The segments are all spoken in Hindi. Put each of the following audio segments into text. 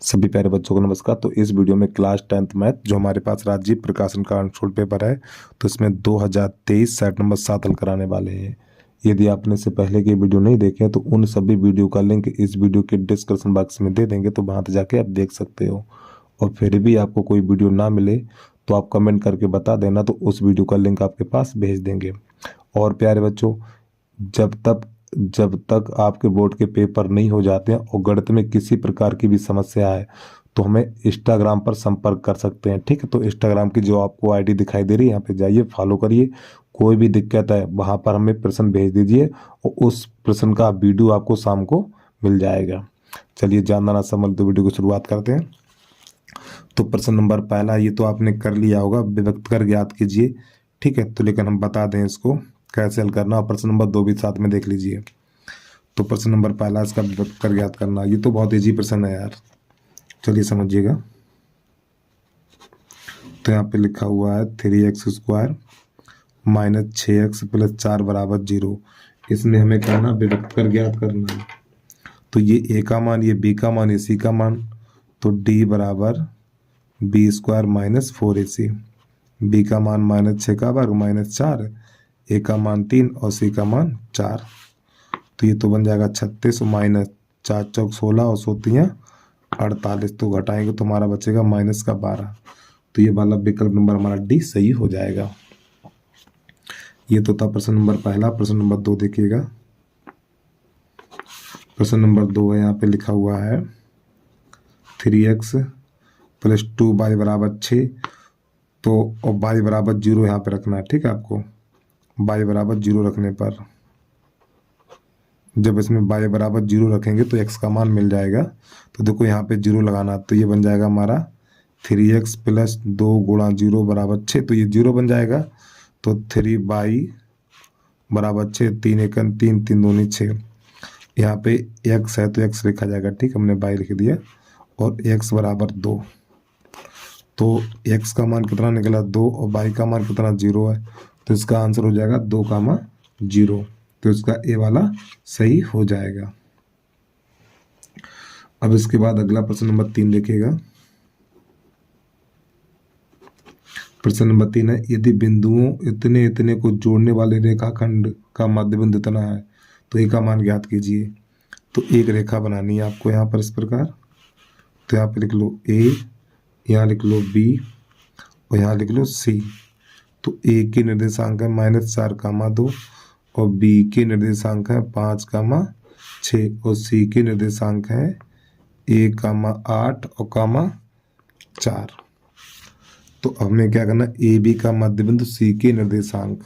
सभी प्यारे बच्चों को नमस्कार। तो इस वीडियो में क्लास 10th मैथ जो हमारे पास राजीव प्रकाशन का अनसोल्ड पेपर है, तो इसमें 2023 सेट नंबर 7 हल कराने वाले हैं। यदि आपने से पहले के वीडियो नहीं देखे हैं तो उन सभी वीडियो का लिंक इस वीडियो के डिस्क्रिप्शन बॉक्स में दे देंगे, तो वहाँ जाके आप देख सकते हो। और फिर भी आपको कोई वीडियो ना मिले तो आप कमेंट करके बता देना, तो उस वीडियो का लिंक आपके पास भेज देंगे। और प्यारे बच्चों, जब तक आपके बोर्ड के पेपर नहीं हो जाते हैं और गणित में किसी प्रकार की भी समस्या है तो हमें इंस्टाग्राम पर संपर्क कर सकते हैं। ठीक है, तो इंस्टाग्राम की जो आपको आईडी दिखाई दे रही है, यहाँ पे जाइए, फॉलो करिए। कोई भी दिक्कत है वहाँ पर हमें प्रश्न भेज दीजिए और उस प्रश्न का वीडियो आपको शाम को मिल जाएगा। चलिए, जानना ना समझ तो वीडियो की शुरुआत करते हैं। तो प्रश्न नंबर पहला, ये तो आपने कर लिया होगा, विभक्त कर ज्ञात कीजिए। ठीक है, तो लेकिन हम बता दें इसको कैसे हल करना। और प्रश्न नंबर 2 भी साथ में देख लीजिए। तो प्रश्न नंबर पहला, इसका विभक्त कर ज्ञात करना, ये तो बहुत इजी प्रश्न है यार। चलिए समझिएगा। तो यहाँ पे लिखा हुआ है 3x² माइनस 6x प्लस 4 बराबर 0। इसमें हमें करना विभक्त कर ज्ञात करना है। तो ये a का मान, ये b का मान, ये c का मान, तो d बराबर b² माइनस 4ac। b का मान -6 का वर्ग माइनस 4, a का मान 3 और c का मान 4। तो ये तो बन जाएगा 36 माइनस 4 चौक 16 और 48। तो घटाएंगे तो हमारा बचेगा -12। तो ये वाला विकल्प नंबर हमारा डी सही हो जाएगा। ये तो था प्रश्न नंबर पहला। प्रश्न नंबर 2 देखिएगा। प्रश्न नंबर 2 है, यहाँ पे लिखा हुआ है 3x प्लस 2y बराबर 6। तो और y बराबर 0 यहाँ पे रखना है। ठीक है, आपको y बराबर 0 रखने पर, जब इसमें y बराबर 0 रखेंगे तो x का मान मिल जाएगा। तो देखो यहाँ पे 0 लगाना, तो ये बन जाएगा हमारा 3x प्लस 2 गुणा 0 बराबर 6। तो ये 0 बन जाएगा। तो 3y बराबर 6, 3 1 3, 3 2 6। यहाँ पे x है तो x लिखा जाएगा। ठीक, हमने y लिख दिया। और x बराबर 2, तो x का मान कितना निकला 2 और y का मान कितना 0 है। तो इसका आंसर हो जाएगा 2, 0। तो इसका ए वाला सही हो जाएगा। अब इसके बाद अगला प्रश्न नंबर 3 देखिएगा। प्रश्न नंबर 3 है, यदि बिंदुओं इतने इतने को जोड़ने वाले रेखाखंड का मध्य बिंदु इतना है तो ए का मान ज्ञात कीजिए। तो एक रेखा बनानी है आपको यहाँ पर इस प्रकार। तो यहाँ पे लिख लो ए, यहाँ लिख लो बी और यहाँ लिख लो सी। तो ए की निर्देशांक है -4, 2 और बी के निर्देशांक है 5, 6 और सी के निर्देशांक है 1, 8 और 4। तो हमें क्या करना, ए बी का मध्य बिंदु, सी के निर्देशांक,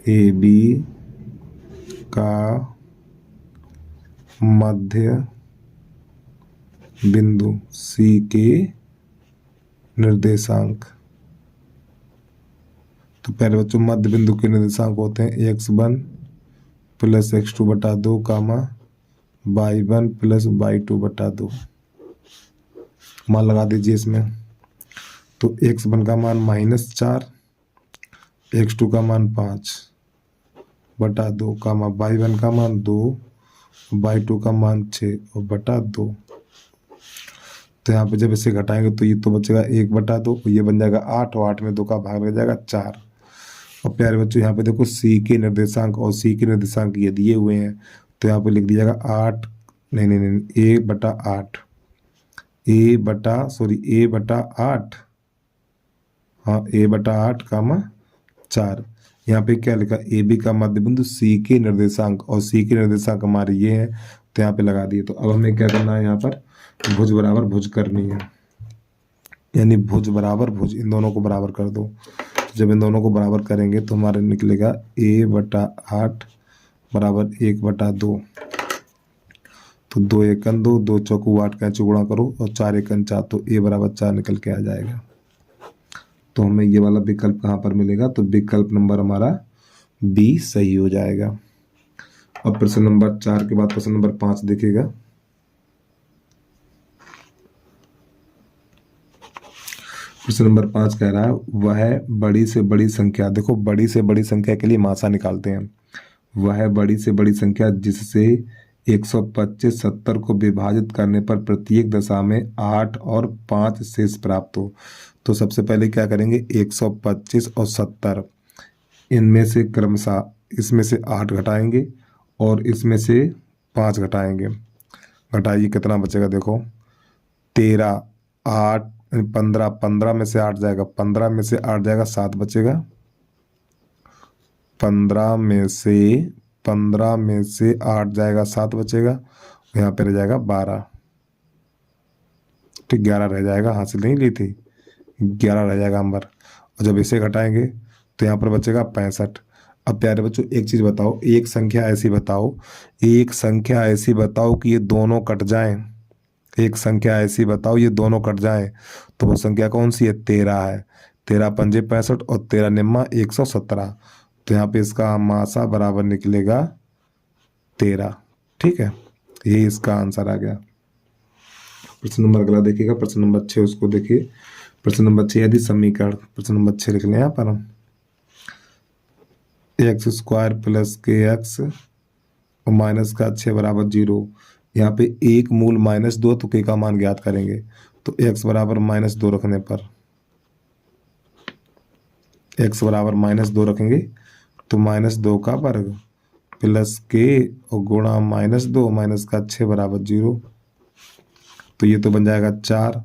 ए बी का मध्य बिंदु, सी के निर्देशांक। तो पहले बच्चों मध्य बिंदु के निर्देशांक होते हैं x1 प्लस x2 बटा 2, y1 प्लस y2 बटा 2। मान लगा दीजिए इसमें। तो x1 का मान -4, x2 का मान 5 बटा 2, y1 का मान 2, y2 का मान 6 और बटा 2। तो यहाँ पे जब इसे घटाएंगे तो ये तो बचेगा 1 बटा 2, ये बन जाएगा 8 और 8 में 2 का भाग लग जाएगा 4। और प्यारे बच्चों, यहाँ पे देखो सी के निर्देशांक और सी के निर्देशांक ये दिए हुए हैं। तो यहाँ पे लिख दिया जाएगा 8, नहीं, a बटा 8, a बटा 8, हाँ a बटा 8, 4। यहाँ पे क्या लिखा, ए बी का मध्य बिंदु, सी के निर्देशांक, और सी के निर्देशांक हमारे ये है। तो यहाँ पे लगा दिए। तो अब हमें क्या करना है, यहाँ पर भुज बराबर भुज करनी है, यानी भुज बराबर भुज, इन दोनों को बराबर कर दो। जब इन दोनों को बराबर करेंगे तो हमारे निकलेगा a बटा 8 बराबर 1 बटा 2। तो 2 1 2, 2 चौकू 8 का चौगुणा करो और 4 1 4, तो a बराबर 4 निकल के आ जाएगा। तो हमें ये वाला विकल्प कहाँ पर मिलेगा, तो विकल्प नंबर हमारा बी सही हो जाएगा। अब प्रश्न नंबर 4 के बाद प्रश्न नंबर 5 देखिएगा। प्रश्न नंबर 5 कह रहा है, वह बड़ी से बड़ी संख्या, देखो बड़ी से बड़ी संख्या के लिए मासा निकालते हैं। वह बड़ी से बड़ी संख्या जिससे 125 70 को विभाजित करने पर प्रत्येक दशा में 8 और 5 शेष प्राप्त हो। तो सबसे पहले क्या करेंगे, 125 और 70 इनमें से क्रमशः इसमें से 8 घटाएंगे और इसमें से 5 घटाएंगे। घटाइए कितना बचेगा, देखो 13 8 15, 15 में से 8 जाएगा, 15 में से 8 जाएगा 7 बचेगा, 15 में से 8 जाएगा 7 बचेगा, यहाँ पे रह जाएगा 12, ठीक 11 रह जाएगा, हासिल नहीं ली थी, 11 रह जाएगा नंबर। और जब इसे घटाएंगे तो यहाँ पर बचेगा 65। अब प्यारे बच्चों एक चीज़ बताओ, एक संख्या ऐसी बताओ, एक संख्या ऐसी बताओ कि ये दोनों कट जाएं, एक संख्या ऐसी बताओ ये दोनों कट जाएं, तो वो संख्या कौन सी है, 13 है। 13 पंजे 65 और 13 निम्मा 117, तो यहाँ पे इसका हमासा बराबर निकलेगा 13, ठीक है, यही इसका आंसर आ गया। प्रश्न नंबर अगला देखिएगा, प्रश्न नंबर 6 उसको देखिए। प्रश्न नंबर 6 यदि समीकरण, प्रश्न नंबर 6 लिख लें यहाँ पर हम, एक्स स्क्वायर प्लस के एक्स और माइनस का 6 बराबर 0। यहाँ पे एक मूल -2 तो के का मान ज्ञात करेंगे, तो x बराबर -2 रखने पर, x बराबर -2 रखेंगे तो -2 का वर्ग प्लस के और गुणा -2 माइनस का 6 बराबर 0, तो ये तो बन जाएगा 4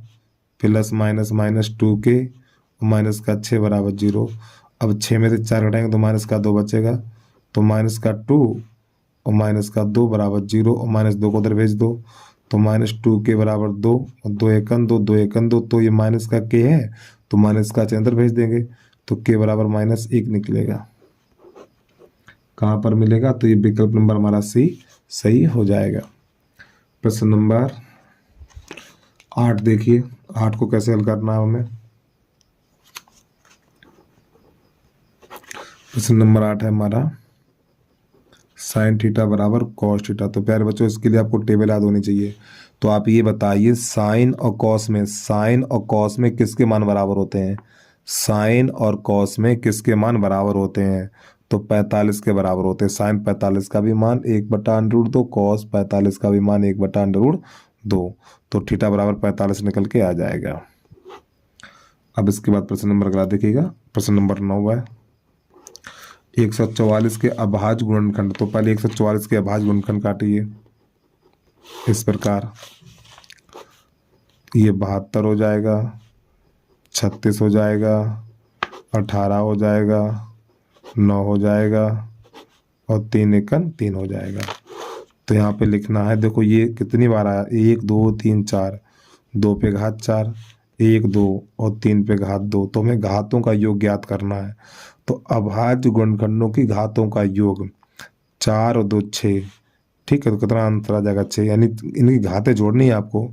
प्लस -2 के और माइनस का 6 बराबर 0। अब 6 में से 4 घटाएंगे तो माइनस का 2 बचेगा, तो माइनस का 2 और माइनस का 2 बराबर 0 और -2 को उधर भेज दो, तो -2 के बराबर 2 और 2 एकन 2 2 एकन 2, तो ये माइनस का के है तो माइनस का अंदर भेज देंगे, तो के बराबर -1 निकलेगा। कहाँ पर मिलेगा, तो ये विकल्प नंबर हमारा सी सही हो जाएगा। प्रश्न नंबर 8 देखिए, 8 को कैसे हल करना है हमें। प्रश्न नंबर 8 है हमारा साइन थीटा बराबर कॉस थीटा। तो प्यारे बच्चों इसके लिए आपको टेबल याद होनी चाहिए। तो आप ये बताइए साइन और कॉस में किसके मान बराबर होते हैं, साइन और कॉस में किसके मान बराबर होते हैं, तो 45 के बराबर होते हैं। साइन 45 का भी मान 1/√2, कॉस 45 का भी मान 1/√2, तो थीटा बराबर 45 निकल के आ जाएगा। अब इसके बाद प्रश्न नंबर अगला देखिएगा, प्रश्न नंबर 9 है 144 के अभाज्य गुणनखंड। तो पहले 144 के अभाज्य गुणनखंड काटिए इस प्रकार, ये 72 हो जाएगा, 36 हो जाएगा, 18 हो जाएगा, 9 हो जाएगा और 3 एकन 3 हो जाएगा। तो यहाँ पे लिखना है, देखो ये कितनी बार आया, 1 2 3 4, 2 पे घात 4, 1 2 और 3 पे घात 2, तो हमें घातों का योग ज्ञात करना है। तो अभाज्य गुणनखंडों की घातों का योग 4 और 2 6, ठीक है, तो कितना आंसर आ जाएगा 6, यानी इनकी घातें जोड़नी है आपको,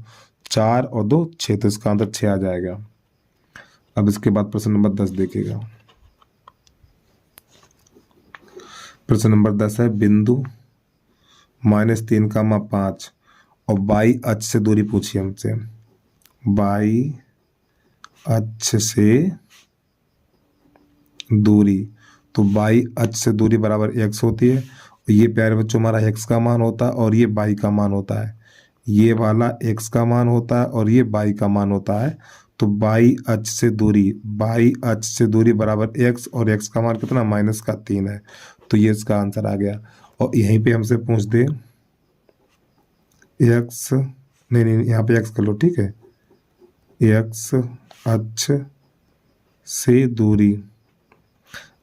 4 और 2 6, तो इसका आंसर 6 आ जाएगा। अब इसके बाद प्रश्न नंबर 10 देखिएगा, प्रश्न नंबर 10 है बिंदु -3, 5 और बाई अक्ष से दूरी पूछिए हमसे, बाई अक्ष से दूरी। तो बाई अक्ष से दूरी बराबर x होती है, ये प्यारे बच्चों हमारा x का मान होता है और ये बाई का मान होता है, ये वाला x का मान होता है और ये बाई का मान होता है। तो बाई अक्ष से दूरी बराबर x, और x का मान कितना -3 है, तो ये इसका आंसर आ गया। और यहीं पे हमसे पूछ दे x, नहीं यहाँ पे x कर लो, ठीक है, x अक्ष से दूरी,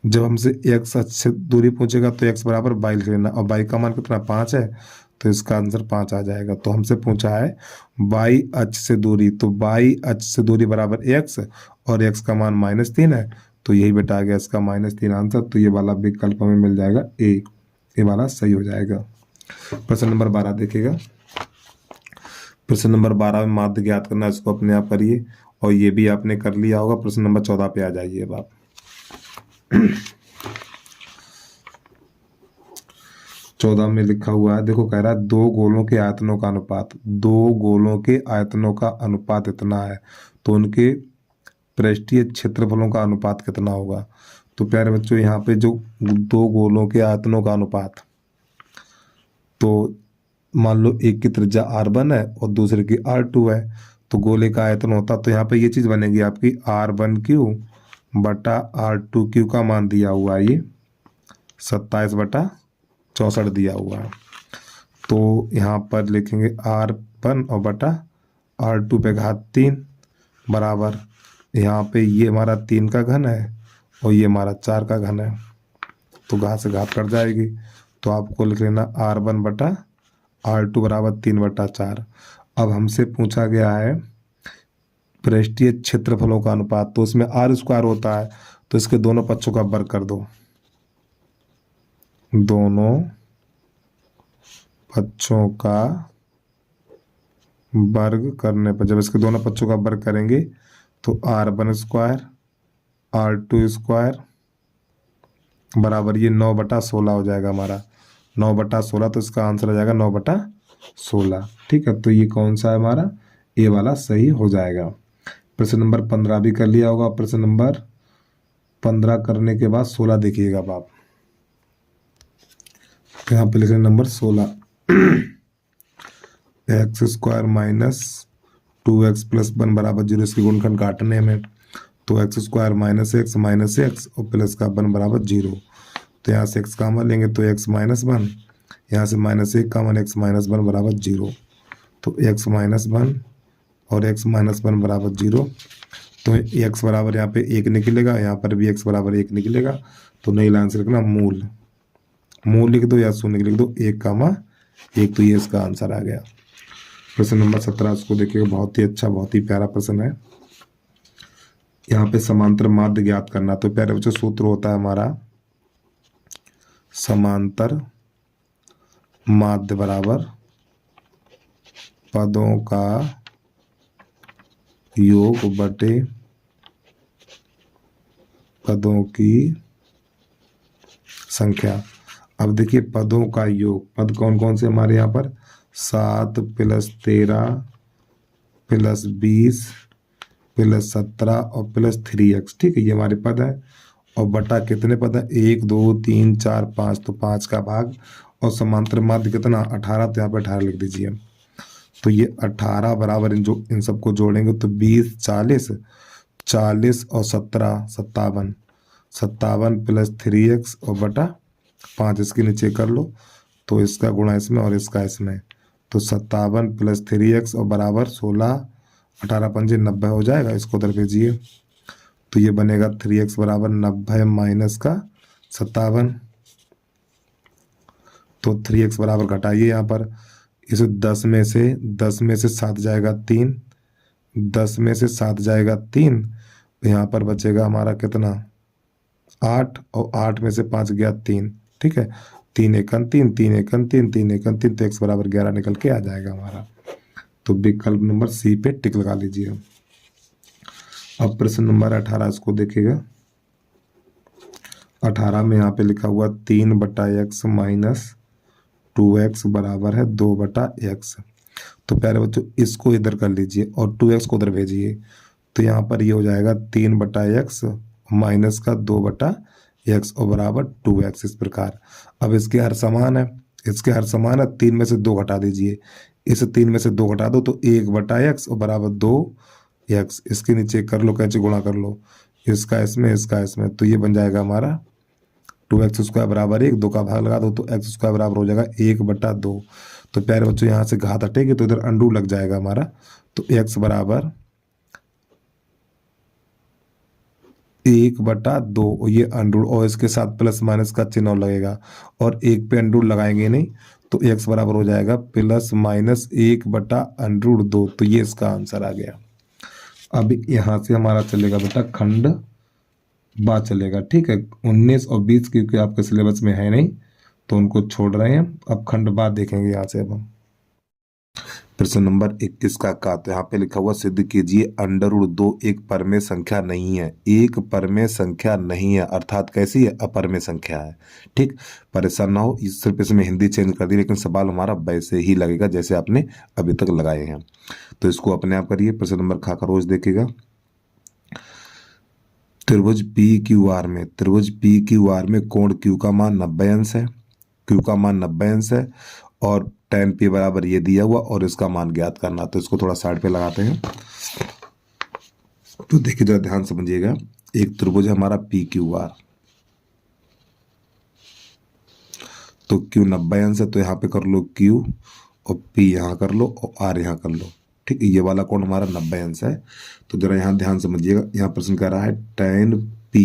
जब हमसे x अक्ष से दूरी पूछेगा तो x बराबर 22 लिख लेना, और बाई का मान कितना 5 है, तो इसका आंसर 5 आ जाएगा। तो हमसे पूछा है बाई अक्ष से दूरी, तो बाई अक्ष से दूरी बराबर x और x का मान -3 है, तो यही बेटा आ गया इसका -3 आंसर। तो ये वाला विकल्प हमें मिल जाएगा ए, ये वाला सही हो जाएगा। प्रश्न नंबर 12 देखिएगा, प्रश्न नंबर 12 में माध्य ज्ञात करना, इसको अपने आप करिए, और ये भी आपने कर लिया होगा। प्रश्न नंबर 14 पे आ जाइए अब आप। 14 में लिखा हुआ है, देखो कह रहा है दो गोलों के आयतनों का अनुपात इतना है, तो उनके पृष्ठीय क्षेत्रफलों का अनुपात कितना होगा। तो प्यारे बच्चों यहाँ पे जो दो गोलों के आयतनों का अनुपात, तो मान लो एक की त्रिज्या R1 है और दूसरे की R2 है, तो गोले का आयतन होता, तो यहाँ पे ये चीज बनेगी आपकी R1Q बटा R2Q का मान दिया हुआ है ये 27/64 दिया हुआ है। तो यहाँ पर लिखेंगे R1 और बटा R2 पे घात 3 बराबर, यहाँ पे ये हमारा 3 का घन है और ये हमारा 4 का घन है, तो घात से घात कट जाएगी। तो आपको लिख लेना R1 बटा R2 बराबर 3/4। अब हमसे पूछा गया है पृष्ठीय क्षेत्रफलों का अनुपात, तो इसमें R² होता है, तो इसके दोनों पक्षों का वर्ग कर दो। दोनों पक्षों का वर्ग करने पर, जब इसके दोनों पक्षों का वर्ग करेंगे तो R1² R2² बराबर ये 9/16 हो जाएगा हमारा, 9/16, तो इसका आंसर आ जाएगा 9/16। ठीक है, तो ये कौन सा है हमारा, ए वाला सही हो जाएगा। प्रश्न नंबर 15 भी कर लिया होगा। प्रश्न नंबर 15 करने के बाद 16 देखिएगा आप, तो यहाँ पे लिखें number 16 x² minus 2x plus 1 बराबर 0, इसके गुणनखंड काटने में, तो x² माइनस x और प्लस का 1 बराबर 0, तो यहाँ से x कॉमन लेंगे तो x माइनस 1, यहाँ से -1 कॉमन, x माइनस 1 बराबर 0, तो x माइनस 1 और x माइनस 1 बराबर 0, तो x बराबर यहाँ पे 1 निकलेगा, यहाँ पर भी x बराबर 1 निकलेगा, तो नई लाइन से लिखना मूल लिख दो या शून्य लिख दो, 1, तो ये इसका आंसर आ गया। प्रश्न नंबर 17 उसको देखिएगा, बहुत ही अच्छा, बहुत ही प्यारा प्रश्न है। यहाँ पे समांतर माध्य ज्ञात करना, तो प्यारे बच्चों सूत्र होता है हमारा समांतर माध्य बराबर पदों का योग बटे पदों की संख्या। अब देखिए पदों का योग, पद कौन कौन से हमारे यहाँ पर, 7 + 13 + 20 + 17 और + 3x। ठीक है, ये हमारे पद है, और बटा कितने पद है, 1 2 3 4 5, तो 5 का भाग, और समांतर माध्य कितना 18, तो यहाँ पे 18 लिख दीजिए। तो ये 18 बराबर इन सबको जोड़ेंगे तो 20 40 40 और 17 57 57 + 3x और बटा 5, इसके नीचे कर लो, तो इसका गुणा इसमें और इसका इसमें, तो 57 + 3x और बराबर 16, 18 पंजे 90 हो जाएगा, इसको उधर भेजिए, तो ये बनेगा 3x बराबर 90 माइनस का 57, तो 3x बराबर घटाइए यहाँ पर, इस 10 में से 7 जाएगा 3, 10 में से 7 जाएगा 3, तो यहाँ पर बचेगा हमारा कितना 8, और 8 में से 5 गया 3। ठीक है, 3 × 3 3 × 3 3 × 3, तो x बराबर 11 निकल के आ जाएगा हमारा। तो विकल्प नंबर सी पे टिक लगा लीजिए। अब प्रश्न नंबर 18 इसको देखिएगा। 18 में यहाँ पे लिखा हुआ 3/x माइनस 2x बराबर है 2/x। तो प्यारे बच्चों इसको इधर कर लीजिए और 2x को उधर भेजिए, तो यहाँ पर ये हो जाएगा 3/x माइनस का 2/x और बराबर 2x, इस प्रकार। अब इसके हर समान है, 3 में से 2 घटा दीजिए, इस 3 में से 2 घटा दो तो 1/x और बराबर 2x, इसके नीचे कर लो, कैसे गुणा कर लो, इसका इसमें, तो ये बन जाएगा हमारा 2x² बराबर 1, 2 का भाग लगा दो तो x² बराबर हो जाएगा 1/2। तो प्यारे बच्चों यहाँ से घात हटेगी तो इधर अंडू लग जाएगा हमारा, तो x बराबर 1/2, ये अंडू, और इसके साथ प्लस माइनस का चिन्ह लगेगा, और 1 पे अंडू लगाएंगे नहीं, तो x बराबर हो जाएगा +-1/√2, तो ये इसका आंसर आ गया। अब यहाँ से हमारा चलेगा बेटा खंड बा चलेगा। ठीक है, 19 और 20 क्योंकि आपके सिलेबस में है नहीं तो उनको छोड़ रहे हैं। अब खंड बा देखेंगे यहाँ से। अब हम प्रश्न नंबर 21 का तो यहाँ पे लिखा हुआ सिद्ध कीजिए √2 एक परमेय संख्या नहीं है। एक परमेय संख्या नहीं है अर्थात कैसी है, अपरमेय संख्या है। ठीक, परेशान ना हो, सिर्फ इसमें हिंदी चेंज कर दी, लेकिन सवाल हमारा वैसे ही लगेगा जैसे आपने अभी तक लगाए हैं। तो इसको अपने आप करिए। प्रश्न नंबर खा का रोज देखेगा। त्रिभुज PQR में कोण Q का मान 90 अंश है, Q का मान 90 अंश है, और tan p बराबर ये दिया हुआ और इसका मान ज्ञात करना। तो इसको थोड़ा साइड पे लगाते हैं। तो देखिए जरा ध्यान समझिएगा, एक त्रिभुज है हमारा पी क्यू आर, तो क्यू 90 अंश है, तो यहाँ पे कर लो क्यू और पी यहाँ कर लो और आर यहाँ कर लो। ठीक है, ये वाला कोण हमारा 90 अंश है। तो जरा यहाँ ध्यान समझिएगा, यहाँ प्रश्न कह रहा है tan p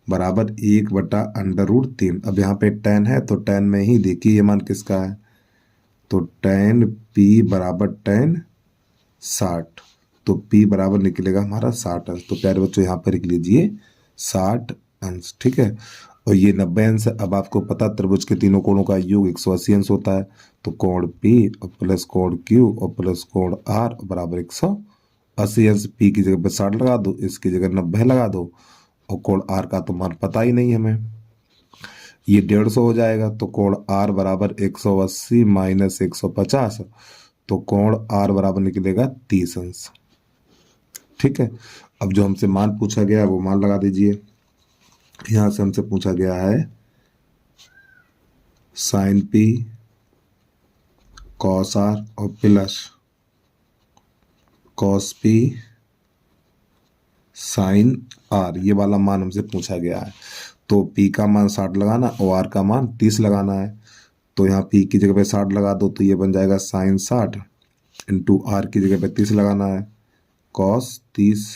बराबर 1/√3। अब यहाँ पे tan है तो tan में ही देखिए ये मान किसका है, तो tan p बराबर tan 60, तो p बराबर निकलेगा हमारा 60 अंश। तो प्यारे बच्चों यहाँ पर लिख लीजिए 60 अंश। ठीक है, और ये 90 अंश है। अब आपको पता त्रिभुज के तीनों कोणों का योग 180 अंश होता है, तो कोण P और प्लस कोण Q और प्लस कोण R बराबर 180 अंश। P की जगह पे 60 लगा दो, इसकी जगह 90 लगा दो, और कोण R का तो मान पता ही नहीं हमें, ये 150 हो जाएगा। तो कोण R बराबर 180 माइनस 150, तो कोण R बराबर निकलेगा 30 अंश। ठीक है, अब जो हमसे मान पूछा गया है वो मान लगा दीजिए। यहां से हमसे पूछा गया है साइन पी कॉस आर और plus cos P sine R, ये वाला मान हमसे पूछा गया है। तो पी का मान 60 लगाना और आर का मान 30 लगाना है। तो यहाँ पी की जगह पे 60 लगा दो, तो ये बन जाएगा साइन 60 इंटू आर की जगह पे 30 लगाना है, कॉस 30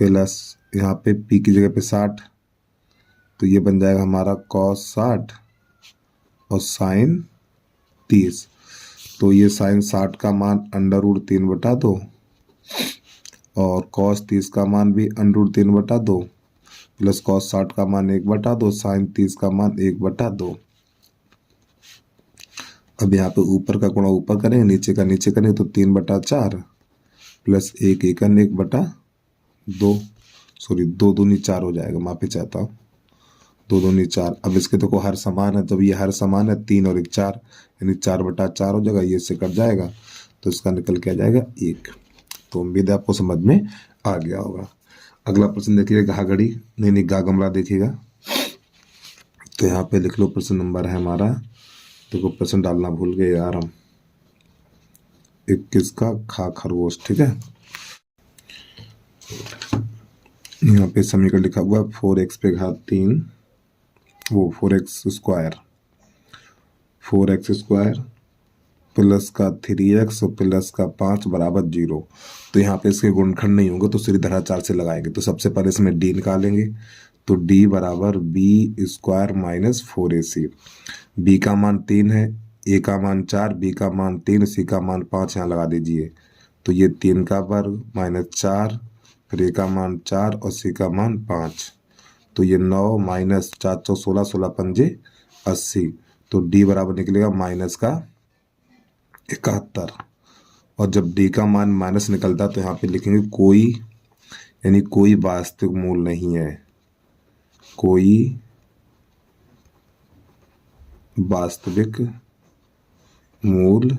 प्लस यहाँ पे पी की जगह पे 60, तो ये बन जाएगा हमारा कॉस 60 और साइन 30। तो ये साइन 60 का मान √3/2 और कॉस 30 का मान भी √3/2 प्लस कॉस 60 का मान 1/2, साइन 30 का मान 1/2। अब यहाँ पे ऊपर का गुणा ऊपर करेंगे, नीचे का नीचे करेंगे, तो 3/4 प्लस 1 एकन 1/2, सॉरी 2 दूनी 4 हो जाएगा, माफी चाहता हूँ, 2 दूनी 4। अब इसके तो को हर समान है, जब ये हर समान है 3 और 1 4, यानी 4/4 हो जाएगा, ये इससे कट जाएगा, तो इसका निकल के आ जाएगा 1। तो उम्मीद है आपको समझ में आ गया होगा। अगला प्रश्न देखिएगा, घा घड़ी नहीं घा गमला देखिएगा। तो यहाँ पे लिख लो प्रश्न नंबर है हमारा, देखो प्रश्न डालना भूल गए यार हम, 21 का खा खरगोश। ठीक है, यहाँ पे समीकरण लिखा हुआ 4x पे घात 3 वो 4x स्क्वायर प्लस का 3x और प्लस का 5 बराबर 0। तो यहाँ पे इसके गुणनखंड नहीं होंगे, तो सीधे 4 से लगाएंगे। तो सबसे पहले इसमें d निकालेंगे, तो d बराबर b square minus 4ac। b का मान 3 है, a का मान 4, b का मान 3, c का मान 5 यहाँ लगा दीजिए। तो ये 3 का वर्ग माइनस 4, फिर a का मान 4 और c का मान 5, तो ये 9 माइनस 4 16 16 पंजे 80। तो d बराबर निकलेगा माइनस का 71। और जब d का मान माइनस निकलता तो यहाँ पे लिखेंगे कोई, यानी कोई वास्तविक मूल नहीं है, कोई वास्तविक मूल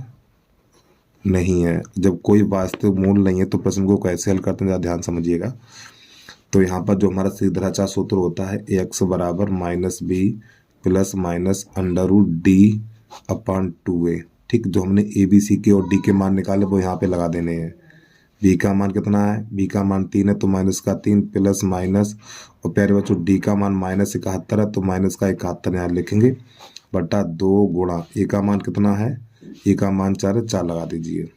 नहीं है। जब कोई वास्तविक मूल नहीं है तो प्रश्न को कैसे हल करते हैं, ध्यान समझिएगा। तो यहाँ पर जो हमारा सीधा सूत्र होता है x बराबर -b प्लस माइनस √d/2a। ठीक, जो हमने a b c के और d के मान निकाले वो यहाँ पे लगा देने हैं। b का मान कितना है, b का मान 3 है, तो माइनस का 3 प्लस माइनस, और प्यारे बच्चों d का मान -71 है, तो माइनस का 71 यहाँ लिखेंगे बटा 2 गुणा a का मान कितना है, a का मान 4 है, 4 लगा दीजिए।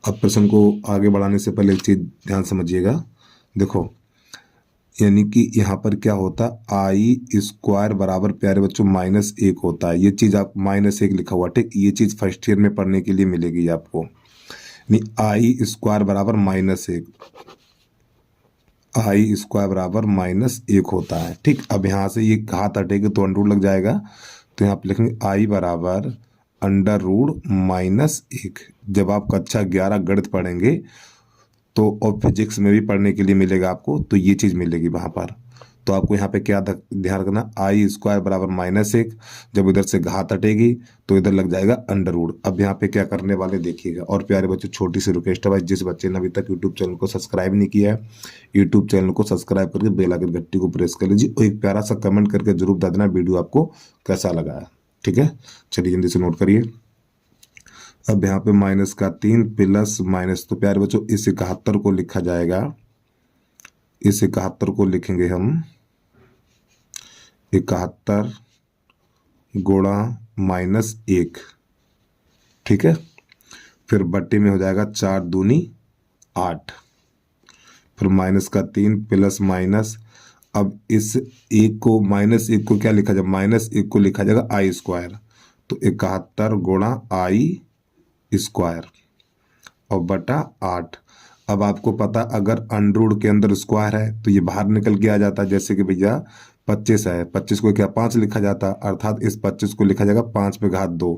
अब प्रश्न को आगे बढ़ाने से पहले एक चीज ध्यान समझिएगा, देखो यानी कि यहाँ पर क्या होता है, आई स्क्वायर बराबर प्यारे बच्चों -1 होता है। ये चीज आप -1 लिखा हुआ, ठीक, ये चीज फर्स्ट ईयर में पढ़ने के लिए मिलेगी आपको। यानी आई स्क्वायर बराबर -1, आई स्क्वायर बराबर -1 होता है। ठीक, अब यहाँ से ये घात हटेगी तो अंडर लग जाएगा, तो यहाँ पे लिखेंगे आई बराबर √-1। जब आप कक्षा 11 गणित पढ़ेंगे तो और फिजिक्स में भी पढ़ने के लिए मिलेगा आपको, तो ये चीज़ मिलेगी वहाँ पर। तो आपको यहाँ पे क्या ध्यान रखना, आई स्क्वायर बराबर -1, जब इधर से घात हटेगी तो इधर लग जाएगा अंडर रूट। अब यहाँ पे क्या करने वाले देखिएगा। और प्यारे बच्चों छोटी सी रिक्वेस्ट है भाई, जिस बच्चे ने अभी तक यूट्यूब चैनल को सब्सक्राइब नहीं किया है, यूट्यूब चैनल को सब्सक्राइब करके बेल आइकन घंटी को प्रेस कर लीजिए और एक प्यारा सा कमेंट करके जरूर बता देना वीडियो आपको कैसा लगा है। ठीक है, चलिए जल्दी से नोट करिए। अब यहाँ पे -3 प्लस माइनस, तो प्यारे बच्चों इस 71 को लिखा जाएगा, इस 71 को लिखेंगे हम 71 गुणा -1, ठीक है। फिर बट्टे में हो जाएगा 4 दूनी 8, फिर -3 प्लस माइनस, अब इस एक को -1 को क्या लिखा जाए, -1 को लिखा जाएगा आई स्क्वायर, तो 71 गुणा आई स्क्वायर और बटा 8। अब आपको पता अगर अंडर के अंदर स्क्वायर है तो ये बाहर निकल के आ जाता है, जैसे कि भैया 25 है, 25 को क्या 5 लिखा जाता है, अर्थात इस 25 को लिखा जाएगा 5 पे घात 2,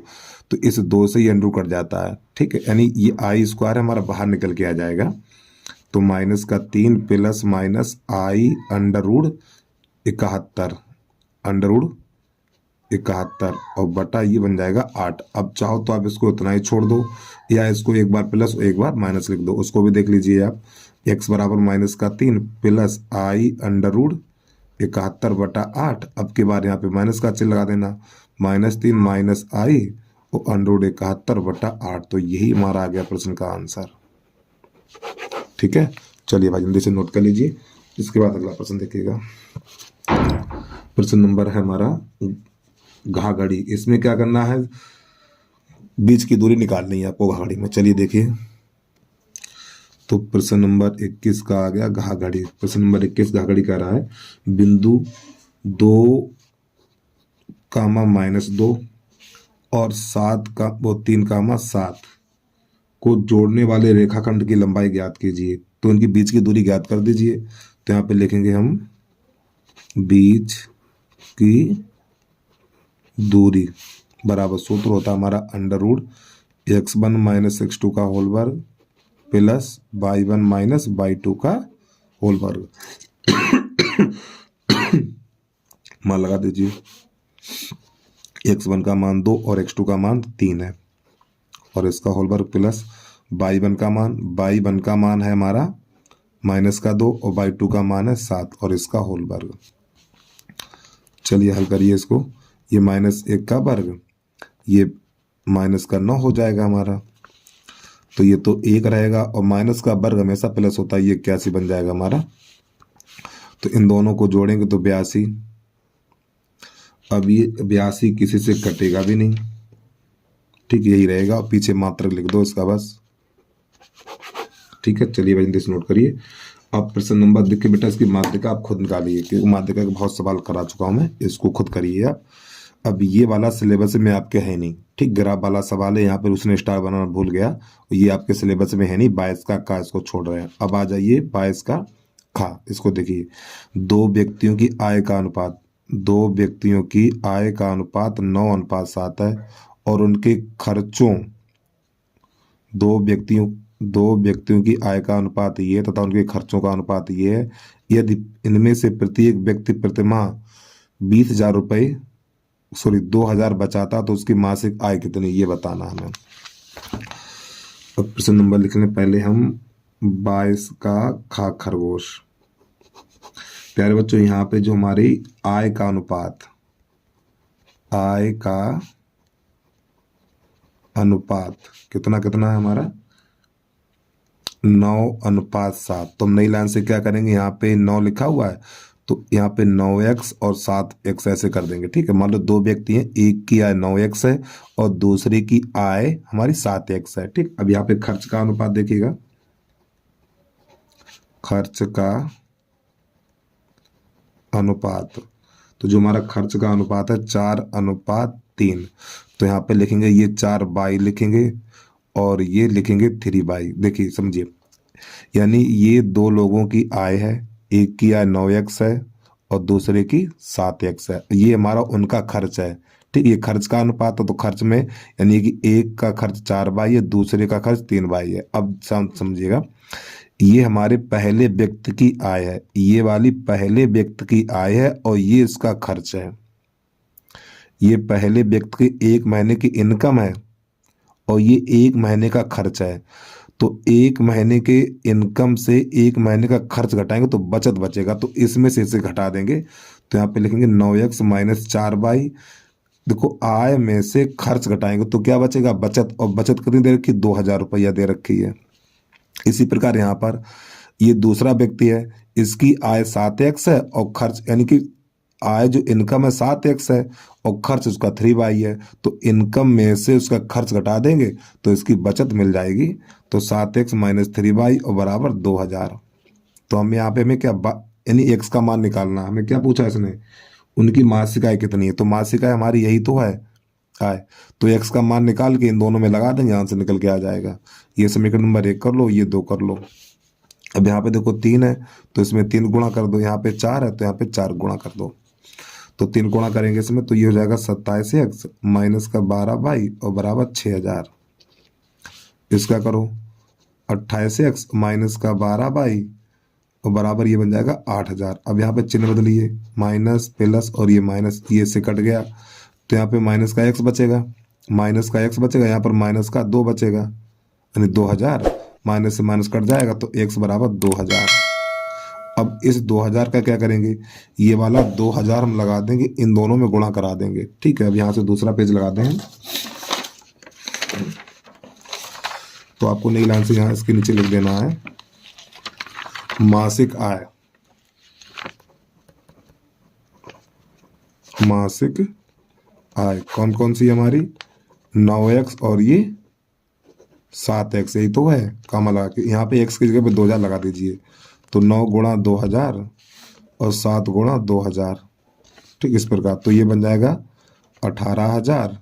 तो इस 2 से ये अंडर कट जाता है, ठीक है, यानी ये आई स्क्वायर हमारा बाहर निकल के आ जाएगा। तो -3 प्लस माइनस आई अंडर 71, अंडर 71 और बटा ये बन जाएगा 8। अब चाहो तो आप इसको इतना ही छोड़ दो या इसको एक बार प्लस एक बार माइनस लिख दो, उसको भी देख लीजिए आप। x बराबर -3 प्लस आई अंडर 71 बटा 8, अब के बाद यहाँ पे माइनस का चिन्ह लगा देना, -3 माइनस आई और अंडर 71 बटा 8, तो यही हमारा आ गया प्रश्न का आंसर, ठीक है। चलिए भाई जल्दी से नोट कर लीजिए, इसके बाद अगला प्रश्न देखिएगा। प्रश्न नंबर है हमारा घाघड़ी, इसमें क्या करना है, बीच की दूरी निकालनी है आपको घाघड़ी में। चलिए देखिए, तो प्रश्न नंबर 21 का आ गया घाघड़ी। प्रश्न नंबर 21 घाघड़ी कह रहा है बिंदु 2, -2 और 3, 7 को जोड़ने वाले रेखाखंड की लंबाई ज्ञात कीजिए, तो इनकी बीच की दूरी ज्ञात कर दीजिए। तो यहाँ पे लिखेंगे हम बीच की दूरी बराबर सूत्र होता है हमारा √(x1 - x2) का होल वर्ग प्लस y1 - y2 का होल वर्ग। मान लगा दीजिए, x1 का मान 2 और x2 का मान 3 है, और इसका होल वर्ग प्लस y1 का मान है हमारा -2 और y2 का मान है 7 और इसका होल वर्ग। चलिए हल करिए इसको, ये -1 का वर्ग, ये -9 हो जाएगा हमारा, तो ये तो 1 रहेगा और माइनस का वर्ग हमेशा प्लस होता है, ये 81 बन जाएगा हमारा। तो इन दोनों को जोड़ेंगे तो 82, अब ये 82 किसी से कटेगा भी नहीं, ठीक यही रहेगा, और पीछे मात्रक लिख दो इसका बस, ठीक है। चलिए भाई जल्दी नोट करिए। अब प्रश्न नंबर देखिए बेटा, इसकी माध्यिका आप खुद निकालिए, क्योंकि माध्यिका के बहुत सवाल करा चुका हूं मैं, इसको खुद करिए आप। अब ये वाला सिलेबस में आपके है नहीं, ठीक, ग्राफ वाला सवाल है, यहाँ पर उसने स्टार बनाना भूल गया, ये आपके सिलेबस में है नहीं। 22 का इसको छोड़ रहे हैं। अब आ जाइए 22 का खा, इसको देखिए, 2 व्यक्तियों की आय का अनुपात, 2 व्यक्तियों की आय का अनुपात 9:7 है, और उनके खर्चों, 2 व्यक्तियों की आय का अनुपात ये तथा उनके खर्चों का अनुपात ये है। यदि इनमें से प्रत्येक व्यक्ति प्रतिमाह 20,000 रुपये 2,000 बचाता तो उसकी मासिक आय कितनी, ये बताना हमें। अब प्रश्न नंबर लिखने पहले हम 22 का खा खरगोश। प्यारे बच्चों, यहाँ पे जो हमारी आय का अनुपात कितना है हमारा 9:7, तो हम नई लाइन से क्या करेंगे, यहाँ पे 9 लिखा हुआ है तो यहाँ पे 9x और 7x ऐसे कर देंगे, ठीक है। मान लो 2 व्यक्ति हैं, एक की आय 9x है और दूसरे की आय हमारी 7x है, ठीक। अब यहाँ पे खर्च का अनुपात देखिएगा, खर्च का अनुपात, तो जो हमारा खर्च का अनुपात है 4:3, तो यहाँ पे लिखेंगे ये 4/, लिखेंगे और ये लिखेंगे 3/। देखिए समझिए, यानी ये 2 लोगों की आय है, एक की आय 9x है और दूसरे की 7x है, ये हमारा उनका खर्च है, ठीक। ये खर्च का अनुपात है, तो खर्च में यानी कि एक का खर्च 4/, है दूसरे का खर्च 3/। है। अब समझिएगा, ये हमारे पहले व्यक्ति की आय है, ये वाली पहले व्यक्ति की आय है और ये इसका खर्च है। ये पहले व्यक्ति की 1 महीने की इनकम है और ये 1 महीने का खर्च है, तो 1 महीने के इनकम से 1 महीने का खर्च घटाएंगे तो बचत बचेगा, तो इसमें से इसे घटा देंगे, तो यहाँ पे लिखेंगे 9x - 4/। देखो आय में से खर्च घटाएंगे तो क्या बचेगा, बचत, और बचत कितनी दे रखी, 2,000 रुपया दे रखी है। इसी प्रकार यहाँ पर ये दूसरा व्यक्ति है, इसकी आय 7x है और खर्च, यानी कि आय जो इनकम है 7x है और खर्च उसका 3y है, तो इनकम में से उसका खर्च घटा देंगे तो इसकी बचत मिल जाएगी। तो 7x माइनस 3y और बराबर 2,000। तो हम यहाँ पे हमें क्या यानी x का मान निकालना है। हमें क्या पूछा इसने, उनकी मासिक आय कितनी है, तो मासिक आय हमारी यही तो है आय, तो x का मान निकाल के इन दोनों में लगा देंगे, आंसर निकल के आ जाएगा। ये समीकरण नंबर 1 कर लो, ये 2 कर लो। अब यहाँ पे देखो 3 है तो इसमें 3 गुणा कर दो, यहाँ पे 4 है तो यहाँ पे 4 गुणा कर दो। तो 3 गुणा करेंगे इसमें तो ये हो जाएगा 27x माइनस का 12y और बराबर 6,000। इसका करो 28x माइनस का 12y और बराबर ये बन जाएगा 8,000। अब यहाँ पे चिन्ह बदलिए, माइनस प्लस और ये माइनस, ये से कट गया तो यहाँ पे माइनस का x बचेगा, माइनस का x बचेगा, यहाँ पर माइनस का 2 बचेगा, यानी 2,000। माइनस से माइनस कट जाएगा तो x बराबर 2,000। अब इस 2,000 का क्या करेंगे, ये वाला 2,000 हम लगा देंगे, इन दोनों में गुणा करा देंगे। ठीक है, अब यहाँ से दूसरा पेज लगाते हैं। तो आपको नई लाइन से यहाँ इसके नीचे लिख देना है मासिक आय, मासिक आय कौन कौन सी हमारी, 9x और ये 7x, यही तो है। कामा लगा के यहाँ पे x की जगह पे 2,000 लगा दीजिए, तो 9 गुणा 2,000 और 7 गुणा 2,000। ठीक, इस प्रकार तो ये बन जाएगा 18,000,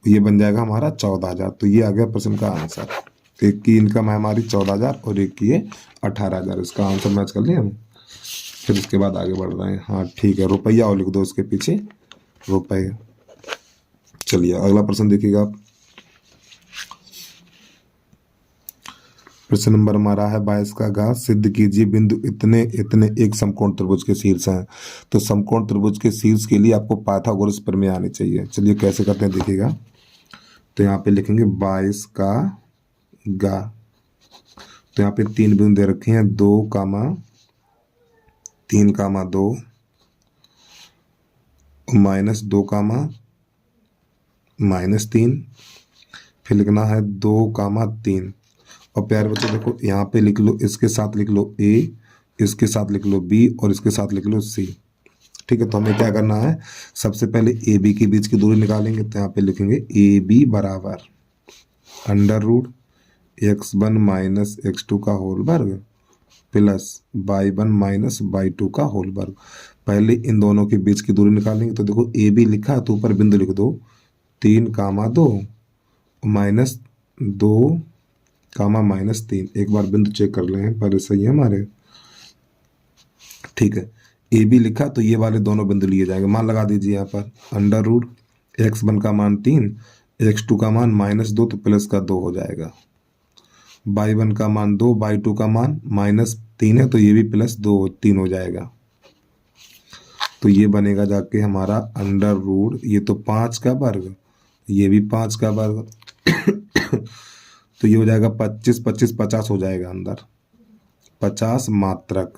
ये बन जाएगा हमारा 14,000। तो ये आ गया प्रश्न का आंसर। एक की इनकम है हमारी 14,000 और एक की है 18,000। इसका आंसर मैच कर लिया हम, फिर उसके बाद आगे बढ़ रहे हैं। हाँ ठीक है, रुपया और लिख दो उसके पीछे, रुपये। चलिए अगला प्रश्न देखिएगा आप। प्रश्न नंबर हमारा है 22 का घ, सिद्ध कीजिए बिंदु इतने इतने एक समकोण त्रिभुज के शीर्ष हैं। तो समकोण त्रिभुज के शीर्ष के लिए आपको पाइथागोरस प्रमेय आनी चाहिए। चलिए कैसे करते हैं देखिएगा। तो यहाँ पे लिखेंगे 22 का घ, तो यहाँ पे 3 बिंदु दे रखे हैं, 2 कामा 3 कामा 2 माइनस 2 कामा माइनस 3, फिर लिखना है 2 कामा 3। और प्यारे बच्चों देखो यहाँ पे लिख लो, इसके साथ लिख लो a, इसके साथ लिख लो b और इसके साथ लिख लो c। ठीक है, तो हमें क्या करना है, सबसे पहले ए बी के बीच की दूरी निकालेंगे। तो यहाँ पे लिखेंगे ए बी बराबर under root x1 minus x2 का होल वर्ग प्लस y1 माइनस y2 का होल वर्ग। पहले इन दोनों के बीच की दूरी निकालेंगे। तो देखो ए बी लिखा है तो ऊपर बिंदु लिख दो, 3 कामा 2 माइनस 2 कामा माइनस 3। एक बार बिंदु चेक कर लें पहले, सही है हमारे। ठीक है, ए बी लिखा तो ये वाले दोनों बिंदु लिए जाएंगे। मान लगा दीजिए यहाँ पर अंडर रूट x1 का मान 3, x2 का मान माइनस 2 तो प्लस का 2 हो जाएगा, y1 का मान 2, y2 का मान माइनस 3 है तो ये भी प्लस 2 3 हो जाएगा। तो ये बनेगा जाके हमारा अंडर रूट, ये तो 5 का वर्ग, ये भी 5 का वर्ग तो ये हो जाएगा 25 25 50 हो जाएगा अंदर, 50 मात्रक।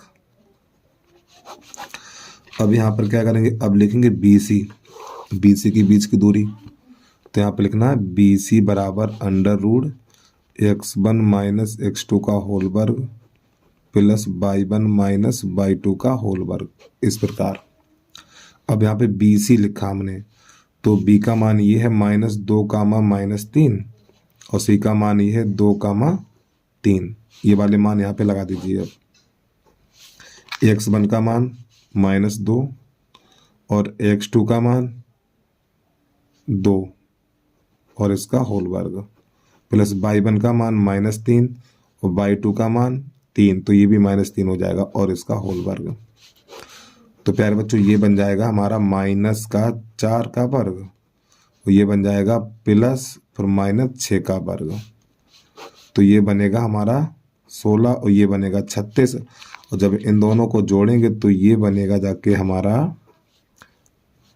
अब यहाँ पर क्या करेंगे, अब लिखेंगे BC, BC की बीच की दूरी। तो यहाँ पे लिखना है BC बराबर under root x1 minus x2 का होल वर्ग प्लस y1 माइनस y2 का होल वर्ग, इस प्रकार। अब यहाँ पे BC लिखा हमने, तो B का मान ये है -2 कामा -3 और C का मान ये है 2 कामा 3। ये वाले मान यहाँ पे लगा दीजिए। अब x1 का मान -2 और x2 का मान 2 और इसका होल वर्ग प्लस y1 का मान -3 और y2 का मान 3, तो ये भी -3 हो जाएगा और इसका होल वर्ग। तो प्यारे बच्चों ये बन जाएगा हमारा -4 का वर्ग, तो ये बन जाएगा प्लस फिर -6 का वर्ग। तो ये बनेगा हमारा 16 और ये बनेगा 36, और जब इन दोनों को जोड़ेंगे तो ये बनेगा जाके हमारा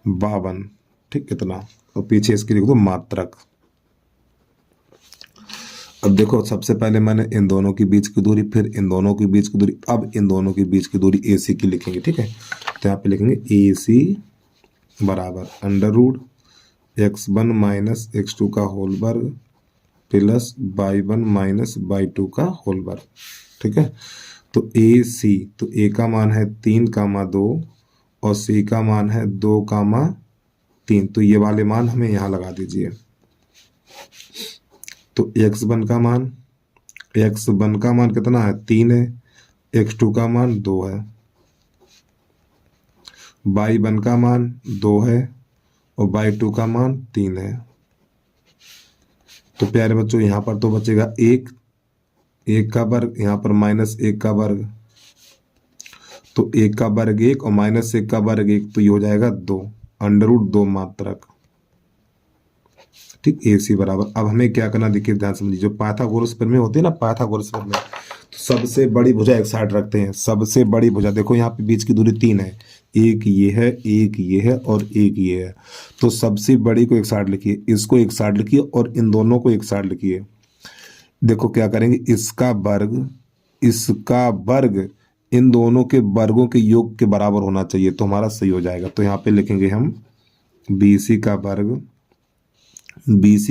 52। ठीक, कितना, और पीछे इसकी लिख दो मात्रक। अब देखो सबसे पहले मैंने इन दोनों के बीच की दूरी, फिर इन दोनों के बीच की दूरी, अब इन दोनों के बीच की दूरी AC की लिखेंगे। ठीक है, तो यहाँ पे लिखेंगे AC बराबर under root x1 minus x2 का होल वर्ग प्लस y1 माइनस y2 का होल वर्ग। ठीक है, तो ए सी, तो ए का मान है 3, 2 और सी का मान है 2, 3। तो ये वाले मान हमें यहाँ लगा दीजिए। तो x1 का मान, x1 का मान कितना है 3 है, x2 का मान 2 है, y1 का मान 2 है और y2 का मान 3 है। तो प्यारे बच्चों यहाँ पर तो बचेगा 1 का वर्ग, यहाँ पर -1 का वर्ग, तो 1 का वर्ग 1 और -1 का वर्ग 1, तो ये हो जाएगा 2, √2 मात्रक। ठीक, ए सी बराबर। अब हमें क्या करना, देखिए ध्यान समझिए, जो पाइथागोरस प्रमेय होते हैं ना, पाइथागोरस प्रमेय, तो सबसे बड़ी भुजा एक साइड रखते हैं। सबसे बड़ी भुजा देखो, यहाँ पे बीच की दूरी 3 है, एक ये है, एक ये है और एक ये है। तो सबसे बड़ी को एक साइड लिखिए, इसको एक साइड लिखिए और इन दोनों को एक साइड लिखिए। देखो क्या करेंगे, इसका वर्ग इन दोनों के वर्गों के योग के बराबर होना चाहिए, तो हमारा सही हो जाएगा। तो यहाँ पे लिखेंगे हम BC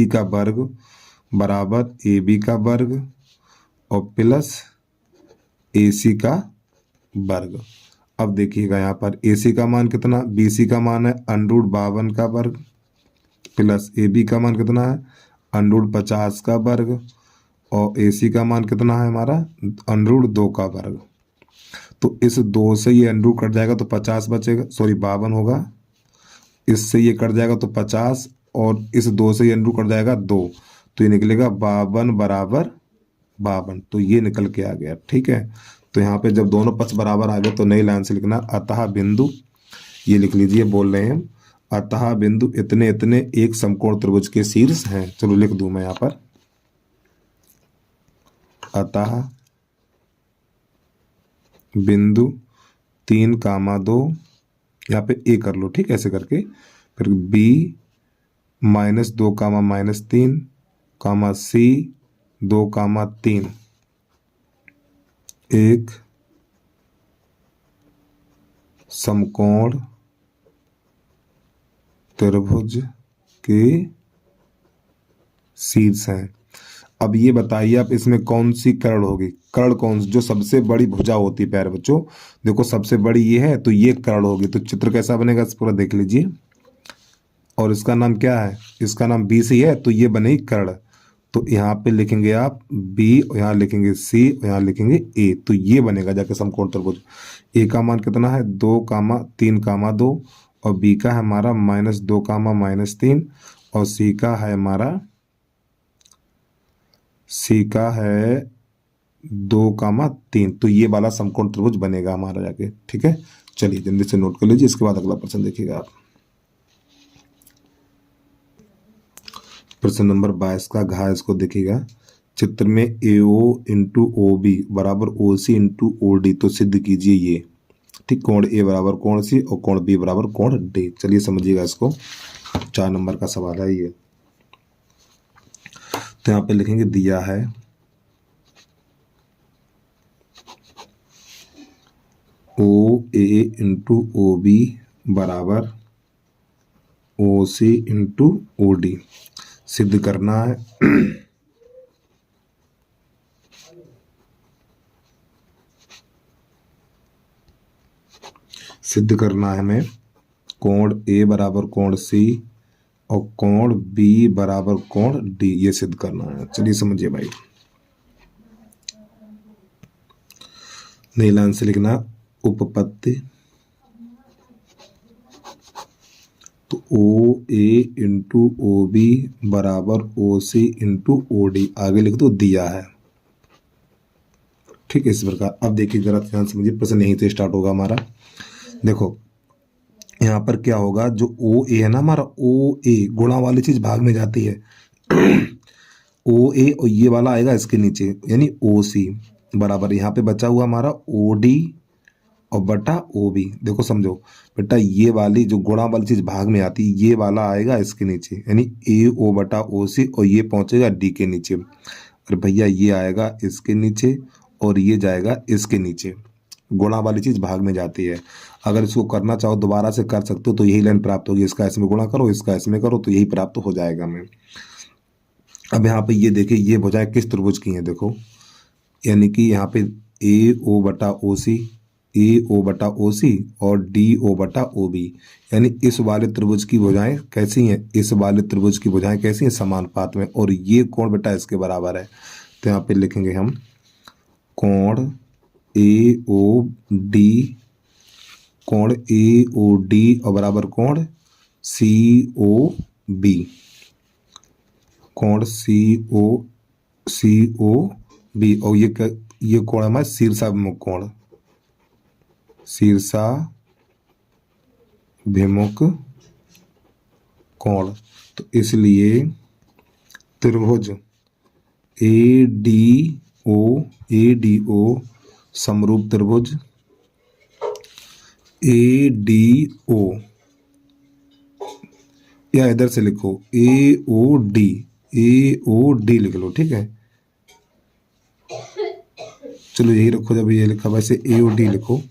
का वर्ग बराबर AB का वर्ग और प्लस AC का वर्ग। अब देखिएगा यहाँ पर AC का मान कितना, BC का मान है √52 का वर्ग प्लस AB का मान कितना है √50 का वर्ग और AC का मान कितना है हमारा √2 का वर्ग। तो इस 2 से ये √ कट जाएगा तो 50 बचेगा, सॉरी 52 होगा, इससे ये कट जाएगा तो 50 और इस 2 से ये √ कट जाएगा 2, तो ये निकलेगा 52 बराबर 52, तो ये निकल के आ गया। ठीक है, तो यहाँ पे जब दोनों पक्ष बराबर आ गए तो नई लाइन से लिखना, अतः बिंदु, ये लिख लीजिए, बोल रहे हैं हम, अतः बिंदु इतने इतने एक समकोण त्रिभुज के शीर्ष हैं। चलो लिख दूं मैं यहाँ पर, अतः बिंदु 3, 2, यहाँ पे ए कर लो, ठीक है, ऐसे करके, फिर B -2, -3, C 2, 3 एक समकोण त्रिभुज के शीर्ष हैं। अब ये बताइए आप इसमें कौन सी कर्ण होगी, कर्ण कौन सी, जो सबसे बड़ी भुजा होती है प्यारे बच्चों, देखो सबसे बड़ी ये है तो ये कर्ण होगी। तो चित्र कैसा बनेगा पूरा देख लीजिए, और इसका नाम क्या है, इसका नाम BC है, तो ये बनेगी कर्ण। तो यहाँ पे लिखेंगे आप B और यहाँ लिखेंगे C और यहाँ लिखेंगे A, तो ये बनेगा जाके समकोण त्रिभुज। A का मान कितना है 2, 3, 2 और B का है हमारा -2, -3 और C का है हमारा 2, 3, तो ये वाला समकोण त्रिभुज बनेगा हमारा जाके। ठीक है, चलिए जल्दी से नोट कर लीजिए, इसके बाद अगला प्रश्न देखिएगा आप। प्रश्न नंबर 22 का घ इसको देखिएगा, चित्र में AO × OB बराबर OC × OD, तो सिद्ध कीजिए ये। ठीक, कोण A बराबर कोण C और कोण B बराबर कोण D। चलिए समझिएगा इसको, 4 नंबर का सवाल है ये। तो यहाँ पे लिखेंगे, दिया है OA × OB बराबर OC × OD, सिद्ध करना है सिद्ध करना है हमें कोण A बराबर कोण C और कोण B बराबर कोण D, ये सिद्ध करना है। चलिए समझिए भाई, नई लाइन से लिखना, उपपत्ति, तो OA × OB बराबर OC × OD, आगे लिख दो दिया है। ठीक है, इस प्रकार। अब देखिए जरा ध्यान समझिए, प्रश्न यहीं से स्टार्ट होगा हमारा। देखो यहाँ पर क्या होगा, जो OA है ना हमारा, OA गुणा वाली चीज भाग में जाती है OA और ये वाला आएगा इसके नीचे, यानी OC बराबर यहाँ पे बचा हुआ हमारा OD और बटा OB। देखो समझो बेटा, ये वाली जो गुणा वाली चीज भाग में आती है, ये वाला आएगा इसके नीचे, यानी AO बटा OC और ये पहुंचेगा D के नीचे, और भैया ये आएगा इसके नीचे और ये जाएगा इसके नीचे। गुणा वाली चीज़ भाग में जाती है। अगर इसको करना चाहो दोबारा से कर सकते हो, तो यही लाइन प्राप्त होगी, इसका इसमें गुणा करो, इसका इसमें करो, तो यही प्राप्त हो जाएगा हमें। अब यहाँ पे ये देखिए, ये भुजाएं किस त्रिभुज की हैं देखो, यानी कि यहाँ पे ए ओ बटा ओ सी, ए ओ बटा ओ सी और डी ओ बटा ओ बी, यानी इस वाले त्रिभुज की भुजाएं कैसी हैं, इस वाले त्रिभुज की भुजाएं कैसी हैं, समानुपात में, और ये कोण बेटा इसके बराबर है। तो यहाँ पे लिखेंगे हम कोण ए ओ डी, कोण ए ओ डी और बराबर कोण सी ओ बी, कोण सी ओ बी, और ये कोण है हमारा शीर्षाभिमुख कोण, शीर्षाभिमुख कोण। तो इसलिए त्रिभुज ए डी ओ समरूप त्रिभुज ए डी ओ, या इधर से लिखो ए ओ डी लिख लो, ठीक है। चलो यही रखो, जब ये लिखा वैसे ए ओ डी लिखो,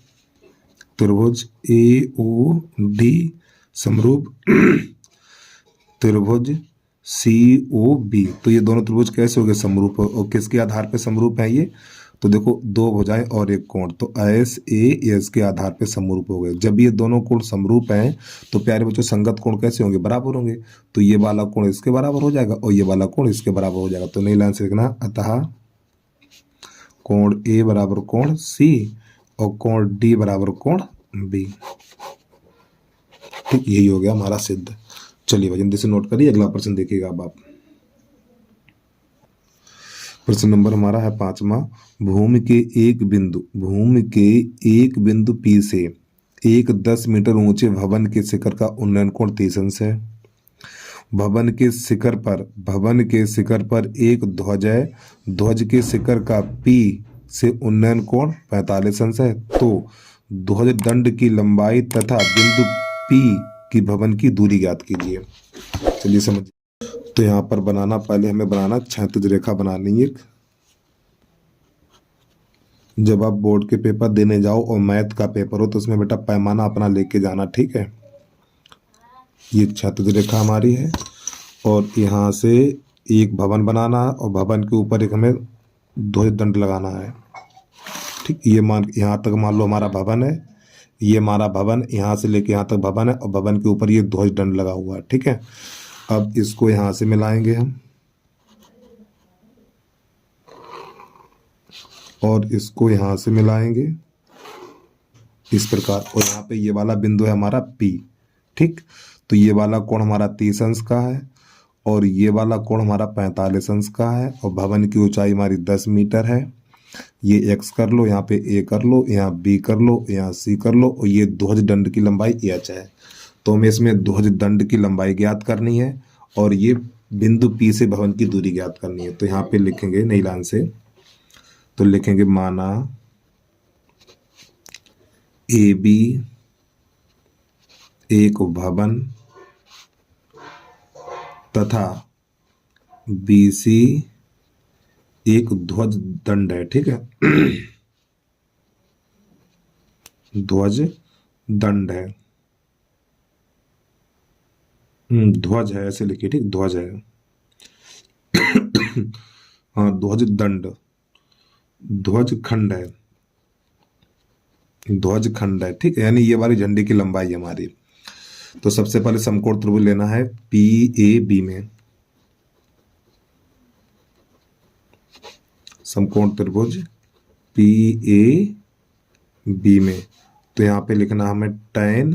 त्रिभुज ए ओ डी समरूप त्रिभुज सी ओ बी। तो ये दोनों त्रिभुज कैसे हो गए, समरूप, और किसके आधार पे समरूप है ये, तो देखो दो भुजाएं और एक कोण, तो एस ए एस के आधार पे समरूप हो गए। जब ये दोनों कोण समरूप हैं तो प्यारे बच्चों संगत कोण कैसे होंगे, बराबर होंगे। तो ये वाला कोण इसके बराबर हो जाएगा और ये वाला कोण इसके बराबर हो जाएगा। तो नई लाइन से लिखना, अतः कोण ए बराबर कोण सी और कोण डी बराबर कोण बी। ठीक, यही हो गया हमारा सिद्ध। चलिए भाई जल्दी से नोट करिए, अगला प्रश्न देखिएगा अब आप। प्रश्न नंबर हमारा है 5वां। भूमि के एक बिंदु P से एक 10 मीटर ऊंचे भवन के शिखर का उन्नयन कोण 30 अंश है। भवन के शिखर पर एक ध्वज है, ध्वज के शिखर का P से उन्नयन कोण 45 अंश है। तो ध्वज दंड की लंबाई तथा बिंदु P की भवन की दूरी ज्ञात कीजिए। चलिए समझ। तो यहाँ पर बनाना, पहले हमें बनाना क्षैतिज रेखा बनानी है। जब आप बोर्ड के पेपर देने जाओ और मैथ का पेपर हो तो उसमें बेटा पैमाना अपना लेके जाना, ठीक है। ये क्षैतिज रेखा हमारी है और यहाँ से एक भवन बनाना है और भवन के ऊपर एक हमें ध्वज दंड लगाना है, ठीक। ये यहाँ तक मान लो हमारा भवन है, ये हमारा भवन यहाँ से लेके यहाँ तक भवन है और भवन के ऊपर ये ध्वज दंड लगा हुआ है, ठीक है। अब इसको यहाँ से मिलाएंगे हम और इसको यहाँ से मिलाएंगे इस प्रकार, और यहाँ पे ये वाला बिंदु है हमारा P, ठीक। तो ये वाला कोण हमारा 30 अंश का है और ये वाला कोण हमारा 45 अंश का है और भवन की ऊंचाई हमारी 10 मीटर है। ये x कर लो, यहाँ पे a कर लो, यहाँ b कर लो, यहाँ c कर लो, और ये ध्वज दंड की लंबाई h है। तो हमें इसमें ध्वज दंड की लंबाई ज्ञात करनी है और ये बिंदु P से भवन की दूरी ज्ञात करनी है। तो यहाँ पे लिखेंगे नई लाइन से, तो लिखेंगे माना ए बी एक भवन तथा बी सी एक ध्वज दंड है, ठीक है। ध्वज दंड है, ध्वज है ऐसे लिखिए, ठीक, ध्वज है। हाँ ध्वज दंड, ध्वज खंड है, ध्वज खंड है, ठीक है, यानी ये वाली झंडे की लंबाई हमारी। तो सबसे पहले समकोण त्रिभुज लेना है PAB में, समकोण त्रिभुज PAB में। तो यहाँ पे लिखना हमें tan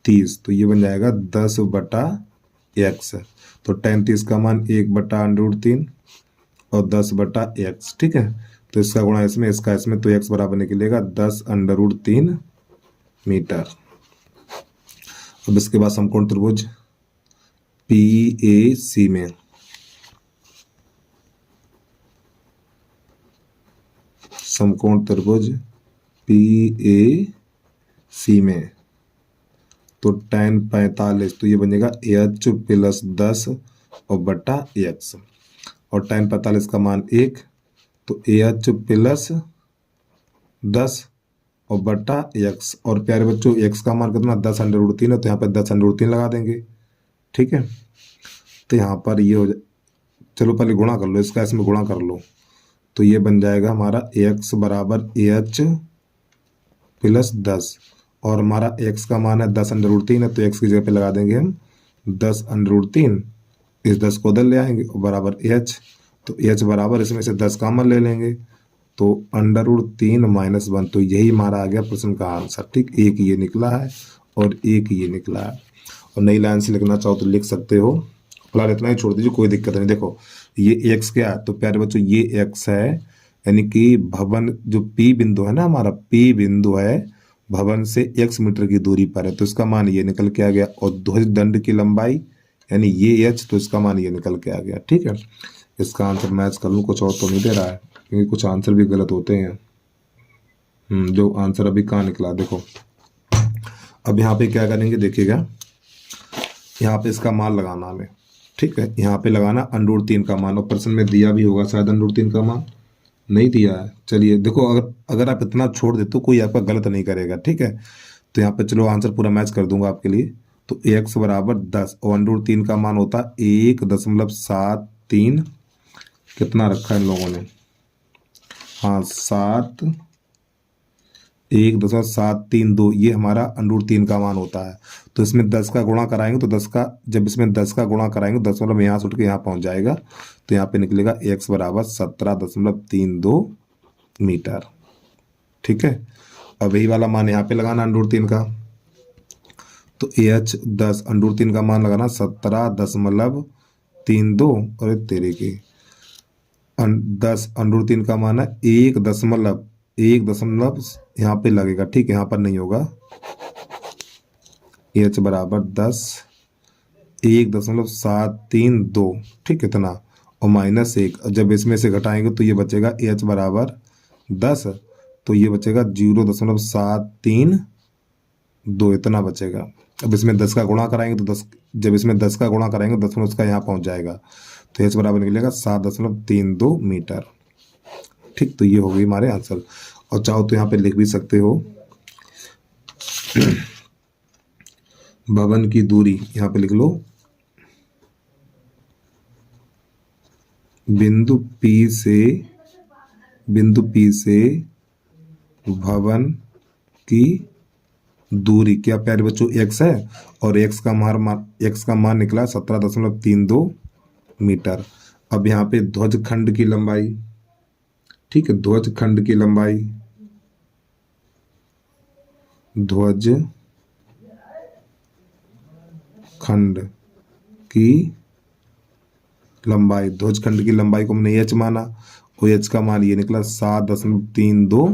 30, तो ये बन जाएगा 10/x। तो tan 30 का मान 1/√3 और 10/x, ठीक है। तो इसका गुणा इसमें, इसका इसमें, तो x बराबर निकलेगा 10√3 मीटर। अब इसके बाद समकोण त्रिभुज PAC में, समकोण त्रिभुज PAC में, तो tan 45, तो ये बनेगा h + 10 और बटा x, और tan 45 का मान 1, तो h + 10 और बटा एक्स, और प्यारे बच्चों एक्स का मान कितना 10√3 है, तो यहाँ पे 10√3 लगा देंगे। ठीक है, तो यहाँ पर ये हो जाए, चलो पहले गुणा कर लो इसका, इसमें गुणा कर लो, तो ये बन जाएगा हमारा एक्स बराबर एच प्लस 10, और हमारा एक्स का मान है 10√3 है, तो एक्स की जगह पे लगा देंगे हम 10√3, इस 10 को उधर ले आएंगे और बराबर एच, तो एच बराबर इसमें से 10 कॉमन ले लेंगे, तो √3 - 1, तो यही हमारा आ गया प्रश्न का आंसर। ठीक, एक ये निकला है और एक ये निकला है। और नई लाइन से लिखना चाहो तो लिख सकते हो, फिलहाल इतना ही छोड़ दीजिए, कोई दिक्कत नहीं। देखो ये एक्स क्या है, तो प्यारे बच्चों ये एक्स है, यानी कि भवन जो पी बिंदु है ना, हमारा पी बिंदु है, भवन से x मीटर की दूरी पर है, तो इसका मान ये निकल के आ गया। और ध्वज दंड की लंबाई यानी ये h, तो इसका मान ये निकल के आ गया। ठीक है, इसका आंसर मैच कर लूँ, कुछ और तो नहीं दे रहा है, क्योंकि कुछ आंसर भी गलत होते हैं। जो आंसर अभी कहाँ निकला देखो। अब यहाँ पे क्या करेंगे देखिएगा, यहाँ पे इसका मान लगाना हमें। ठीक है, यहाँ पे लगाना √3 का मान, और प्रश्न में दिया भी होगा शायद √3 का मान, नहीं दिया है। चलिए देखो, अगर आप इतना छोड़ दे तो कोई आपका गलत नहीं करेगा। ठीक है, तो यहाँ पे चलो आंसर पूरा मैच कर दूंगा आपके लिए। तो x बराबर 10 और √3 का मान होता 1.73, कितना रखा है इन लोगों ने, हाँ 1.732, ये हमारा √3 का मान होता है। तो इसमें 10 का गुणा कराएंगे, तो 10 का, जब इसमें 10 का गुणा कराएंगे 10 मतलब यहाँ से उठ के यहाँ पहुँच जाएगा, तो यहाँ पे निकलेगा x बराबर 17.32 मीटर। ठीक है, अब यही वाला मान यहाँ पे लगाना √3 का, तो AH 10 √3 का मान लगाना 17.32, और तेरे के 10 √3 का मान है 1 दशमलव यहाँ पे लगेगा। ठीक है, यहाँ पर नहीं होगा, एच बराबर 10 1.732, ठीक इतना, और -1, जब इसमें से घटाएंगे तो ये बचेगा एच बराबर 10, तो ये बचेगा 0.732, इतना बचेगा। अब इसमें 10 का गुणा कराएंगे तो 10, जब इसमें 10 का गुणा कराएंगे 10 में उसका यहाँ पहुँच जाएगा, तो एच बराबर निकलेगा 7.32 मीटर। ठीक, तो ये हो गई हमारे आंसर। और चाहो तो यहाँ पे लिख भी सकते हो भवन की दूरी, यहाँ पे लिख लो बिंदु P से भवन की दूरी, क्या प्यारे बच्चों x है, और x का मान निकला 17.32 मीटर। अब यहाँ पे ध्वज खंड की लंबाई, ठीक है, ध्वज खंड की लंबाई, ध्वज खंड की लंबाई को हमने h माना, और h का मान ये निकला 7.32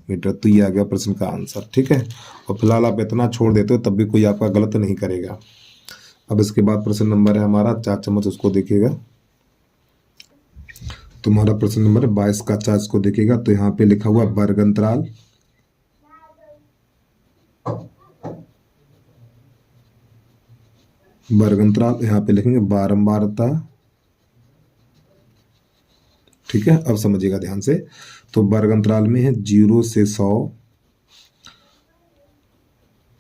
मीटर, तो ये आ गया प्रश्न का आंसर। ठीक है, और फिलहाल आप इतना छोड़ देते हो तब भी कोई आपका गलत नहीं करेगा। अब इसके बाद प्रश्न नंबर है हमारा 4 चम्मच, उसको देखिएगा। तुम्हारा प्रश्न नंबर 22 का 4 को देखिएगा, तो यहाँ पे लिखा हुआ वर्ग अंतराल, यहाँ पे लिखेंगे बारंबारता। ठीक है, अब समझिएगा ध्यान से। तो वर्ग अंतराल में है 0 से 100,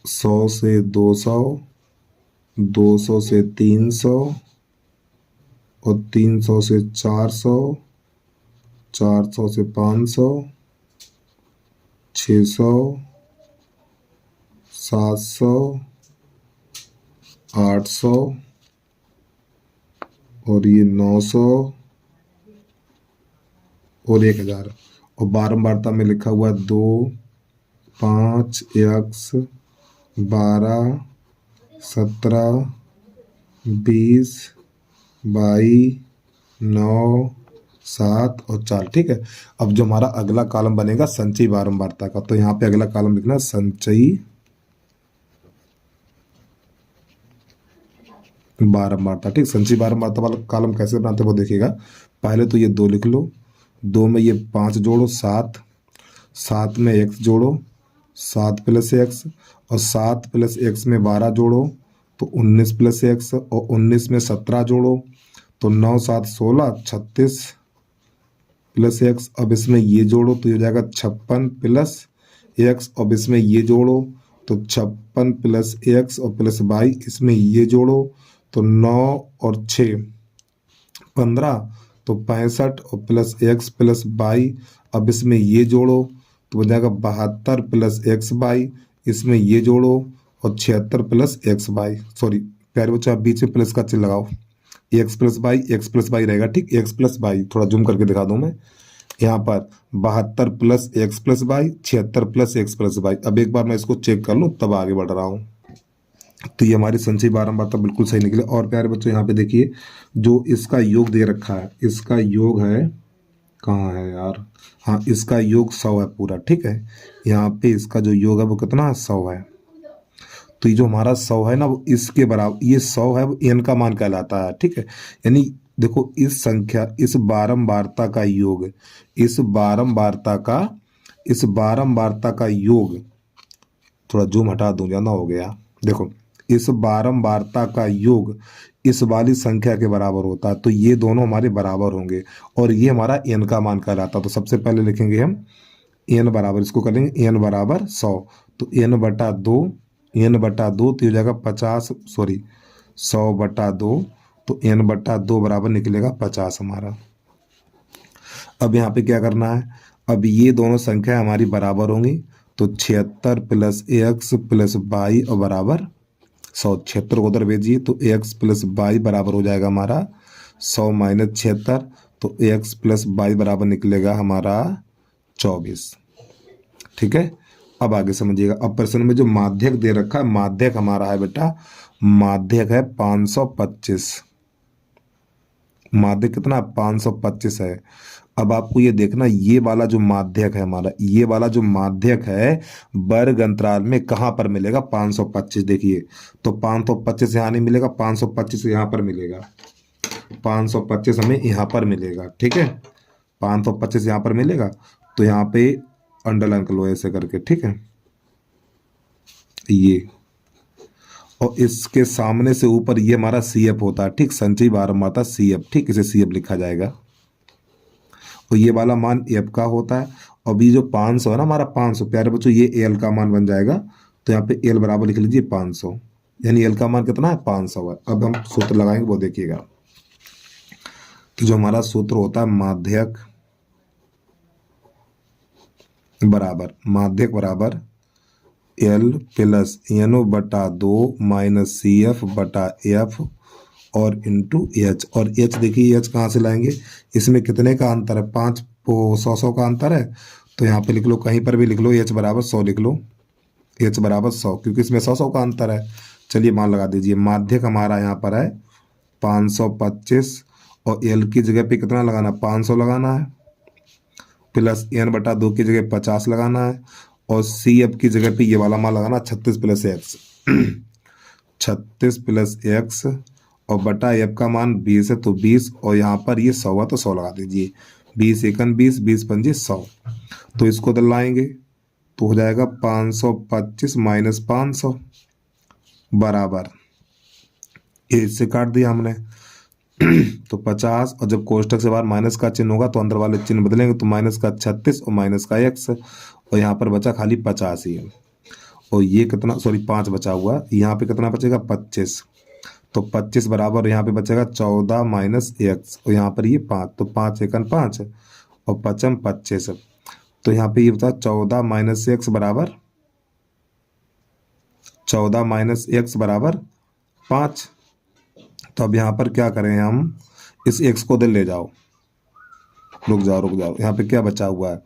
100 से 200, 200 से 300, और 300 से 400, 400 से 500, 600, 700, 800, और ये 900 और 1000। और बारंबारता में लिखा हुआ 2, 5, x, 12, 17, 20, 22, 9, 7 और 4। ठीक है, अब जो हमारा अगला कॉलम बनेगा संचयी बारंबारता का, तो यहाँ पे अगला कॉलम लिखना संचयी बारंबारता। ठीक, संचयी बारंबारता वाला कॉलम कैसे बनाते हैं वो देखिएगा। पहले तो ये 2 लिख लो, 2 में ये 5 जोड़ो 7, 7 में x जोड़ो 7 + x, और 7 + x में 12 जोड़ो तो 19 + x, और 19 में 17 जोड़ो तो 9, 7, 16, 36 + x। अब इसमें ये जोड़ो तो ये हो जाएगा 56 + एक्स, अब इसमें ये जोड़ो तो 56 प्लस एक्स और प्लस वाई, इसमें ये जोड़ो तो 9 और 6 15, तो 65 और प्लस एक्स प्लस वाई, अब इसमें ये जोड़ो तो बन जाएगा 72 प्लस एक्स वाई, इसमें ये जोड़ो और 76 प्लस एक्स वाई, सॉरी प्यारे बच्चों आप बीच में प्लस का चिन्ह लगाओ, एक्स प्लस वाई रहेगा, ठीक, एक्स प्लस वाई, थोड़ा जूम करके दिखा दूं मैं यहाँ पर 72 plus X plus Y, 76 plus X plus Y. अब एक बार मैं इसको चेक कर लूँ तब आगे बढ़ रहा हूँ। तो ये हमारी संचयी बारंबारता बिल्कुल सही निकले। और प्यारे बच्चों यहाँ पे देखिए जो इसका योग दे रखा है, इसका योग है, कहाँ है यार, हाँ इसका योग 100 है पूरा, ठीक है, यहाँ पे इसका जो योग है वो कितना है, 100 है। तो ये जो हमारा 100 है ना वो इसके बराबर, ये 100 है वो एन का मान कहलाता है, ठीक है। यानी देखो इस संख्या, इस बारंबारता का योग, इस बारंबारता का, इस बारंबारता का योग, थोड़ा जूम हटा दूं ज्यादा हो गया, देखो इस बारंबारता का योग इस वाली संख्या के बराबर होता है, तो ये दोनों हमारे बराबर होंगे और ये हमारा एन का मान कहलाता है। तो सबसे पहले लिखेंगे हम एन बराबर, इसको करेंगे एन बराबर 100, तो एन बटा 2, एन बटा 2 तो हो जाएगा 50, सॉरी 100 बटा 2, तो एन बटा 2 बराबर निकलेगा 50 हमारा। अब यहाँ पे क्या करना है, अब ये दोनों संख्या हमारी बराबर होंगी, तो 76 प्लस एक्स प्लस वाई और बराबर 100, 76 को उधर भेजिए तो एक्स प्लस वाई बराबर हो जाएगा हमारा 100 माइनस 76, तो एक्स प्लस वाई बराबर निकलेगा हमारा 24, ठीक है। अब आगे समझिएगा, अब प्रश्न में जो माध्यक दे रखा है, माध्यक हमारा है बेटा, माध्यक है 525, माध्यक कितना 525 है। अब आपको ये देखना ये वाला जो माध्यक है हमारा, ये वाला जो माध्यक है वर्ग अंतराल में कहाँ पर मिलेगा, 525, देखिए तो 525 यहाँ नहीं मिलेगा, 525 यहाँ पर मिलेगा, 525 हमें यहाँ पर मिलेगा, ठीक है, 525 यहाँ पर मिलेगा, तो यहाँ पे अंडरलाइन कर लो ऐसे करके, ठीक है, ये और इसके सामने से ऊपर ये हमारा सी एफ होता है, ठीक, संचयी बारंबारता सी एफ, ठीक, इसे सी एफ लिखा जाएगा और ये वाला मान एफ का होता है। और ये जो 500 है ना हमारा 500, प्यारे बच्चों ये एल का मान बन जाएगा, तो यहाँ पे एल बराबर लिख लीजिए 500, यानी एल का मान कितना है 500 है। अब हम सूत्र लगाएंगे वो देखिएगा, तो जो हमारा सूत्र होता है माध्यक बराबर एल प्लस एन बटा 2 माइनस सी एफ बटा एफ और इंटू एच, और एच देखिए एच कहाँ से लाएंगे, इसमें कितने का अंतर है, 5 100 का अंतर है, तो यहाँ पे लिख लो, कहीं पर भी लिख लो एच बराबर 100 लिख लो, एच बराबर 100 क्योंकि इसमें 100 का अंतर है। चलिए मान लगा दीजिए, माध्यक हमारा यहाँ पर है 525 और एल की जगह पे कितना लगाना, 500 लगाना है, प्लस एन बटा 2 की जगह 50 लगाना है, और सी एफ की जगह पे ये वाला मान लगाना 36 प्लस एक्स 36 प्लस एक्स और बटा एफ का मान 20 है तो 20, और यहाँ पर ये 100 है तो 100 लगा दीजिए, 20 एकन 20, 20 पंजे 100, तो इसको दलाएंगे तो हो जाएगा 525 माइनस 500 बराबर, इससे काट दिया हमने तो 50, और जब कोष्टक से बाहर माइनस का चिन्ह होगा तो अंदर वाले चिन्ह बदलेंगे, तो माइनस का 36 और माइनस का एक्स, और यहाँ पर बचा खाली 50 ही है, और ये कितना, सॉरी 5 बचा हुआ, यहाँ पे कितना बचेगा 25, तो 25 बराबर यहाँ पे बचेगा 14 माइनस एक्स, और यहाँ पर ये 5, तो 5 एकन 5 और 5 25, तो यहाँ पे ये बता 14 माइनस एक्स बराबर 14 माइनस एक्स बराबर 5। तो अब यहाँ पर क्या करें हम, इस एक्स को ले जाओ, रुक जाओ, यहाँ पे क्या बचा हुआ है,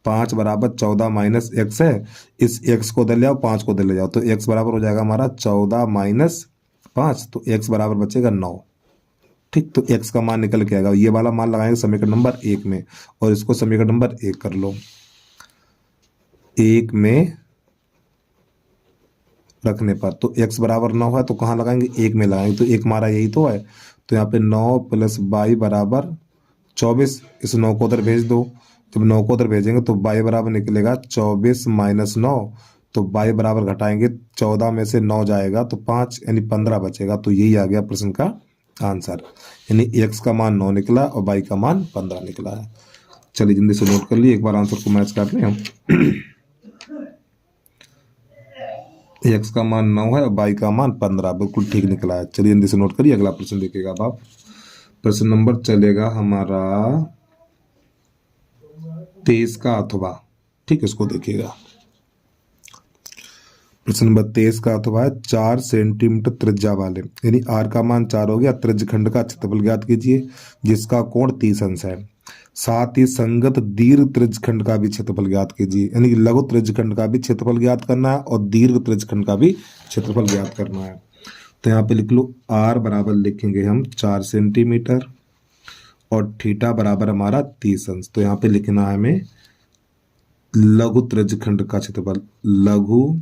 5 बराबर 14 माइनस एक्स है, इस एक्स को ले जाओ, 5 को ले जाओ, तो एक्स बराबर हो जाएगा हमारा 14 माइनस 5, तो एक्स बराबर बचेगा 9, ठीक, तो एक्स का मान निकल के आएगा, ये वाला मान लगाएंगे समीकरण नंबर 1 में, और इसको समीकरण नंबर 1 कर लो, 1 में रखने पर तो x बराबर 9 है, तो कहाँ लगाएंगे 1 में लगाएंगे, तो 1 हमारा यही तो है, तो यहाँ पे 9 प्लस y बराबर 24, इस 9 को उधर भेज दो, जब 9 को उधर भेजेंगे तो y बराबर निकलेगा 24 माइनस 9, तो y बराबर घटाएंगे 14 में से 9 जाएगा तो 5 यानी 15 बचेगा, तो यही आ गया प्रश्न का आंसर, यानी x का मान 9 निकला और y का मान 15 निकला है। चलिए जल्दी से नोट कर लिए, एक बार आंसर को मैच कर लें हम एक्स का मान 9 है और वाई का मान 15, बिल्कुल ठीक निकला है। चलिए जल्दी से नोट करिए, अगला प्रश्न देखिएगा अब आप। प्रश्न नंबर चलेगा हमारा 23 का अथवा, ठीक है, इसको देखिएगा। प्रश्न नंबर 23 का अथवा है 4 सेंटीमीटर त्रिज्या वाले, यानी आर का मान 4 हो गया, त्रिज्यखंड का क्षेत्रफल ज्ञात कीजिए जिसका कोण 30 अंश है। साथ ही संगत दीर्घ त्रिज्यखंड का भी क्षेत्रफल ज्ञात कीजिए, यानी लघु त्रिज्यखंड का भी क्षेत्रफल ज्ञात करना है और दीर्घ त्रिज्यखंड का भी क्षेत्रफल ज्ञात करना है। तो यहाँ पे लिख लो आर बराबर लिखेंगे हम 4 सेंटीमीटर और थीटा बराबर हमारा 30 अंश। तो यहाँ पे लिखना है हमें लघु त्रिज्यखंड का क्षेत्रफल, लघु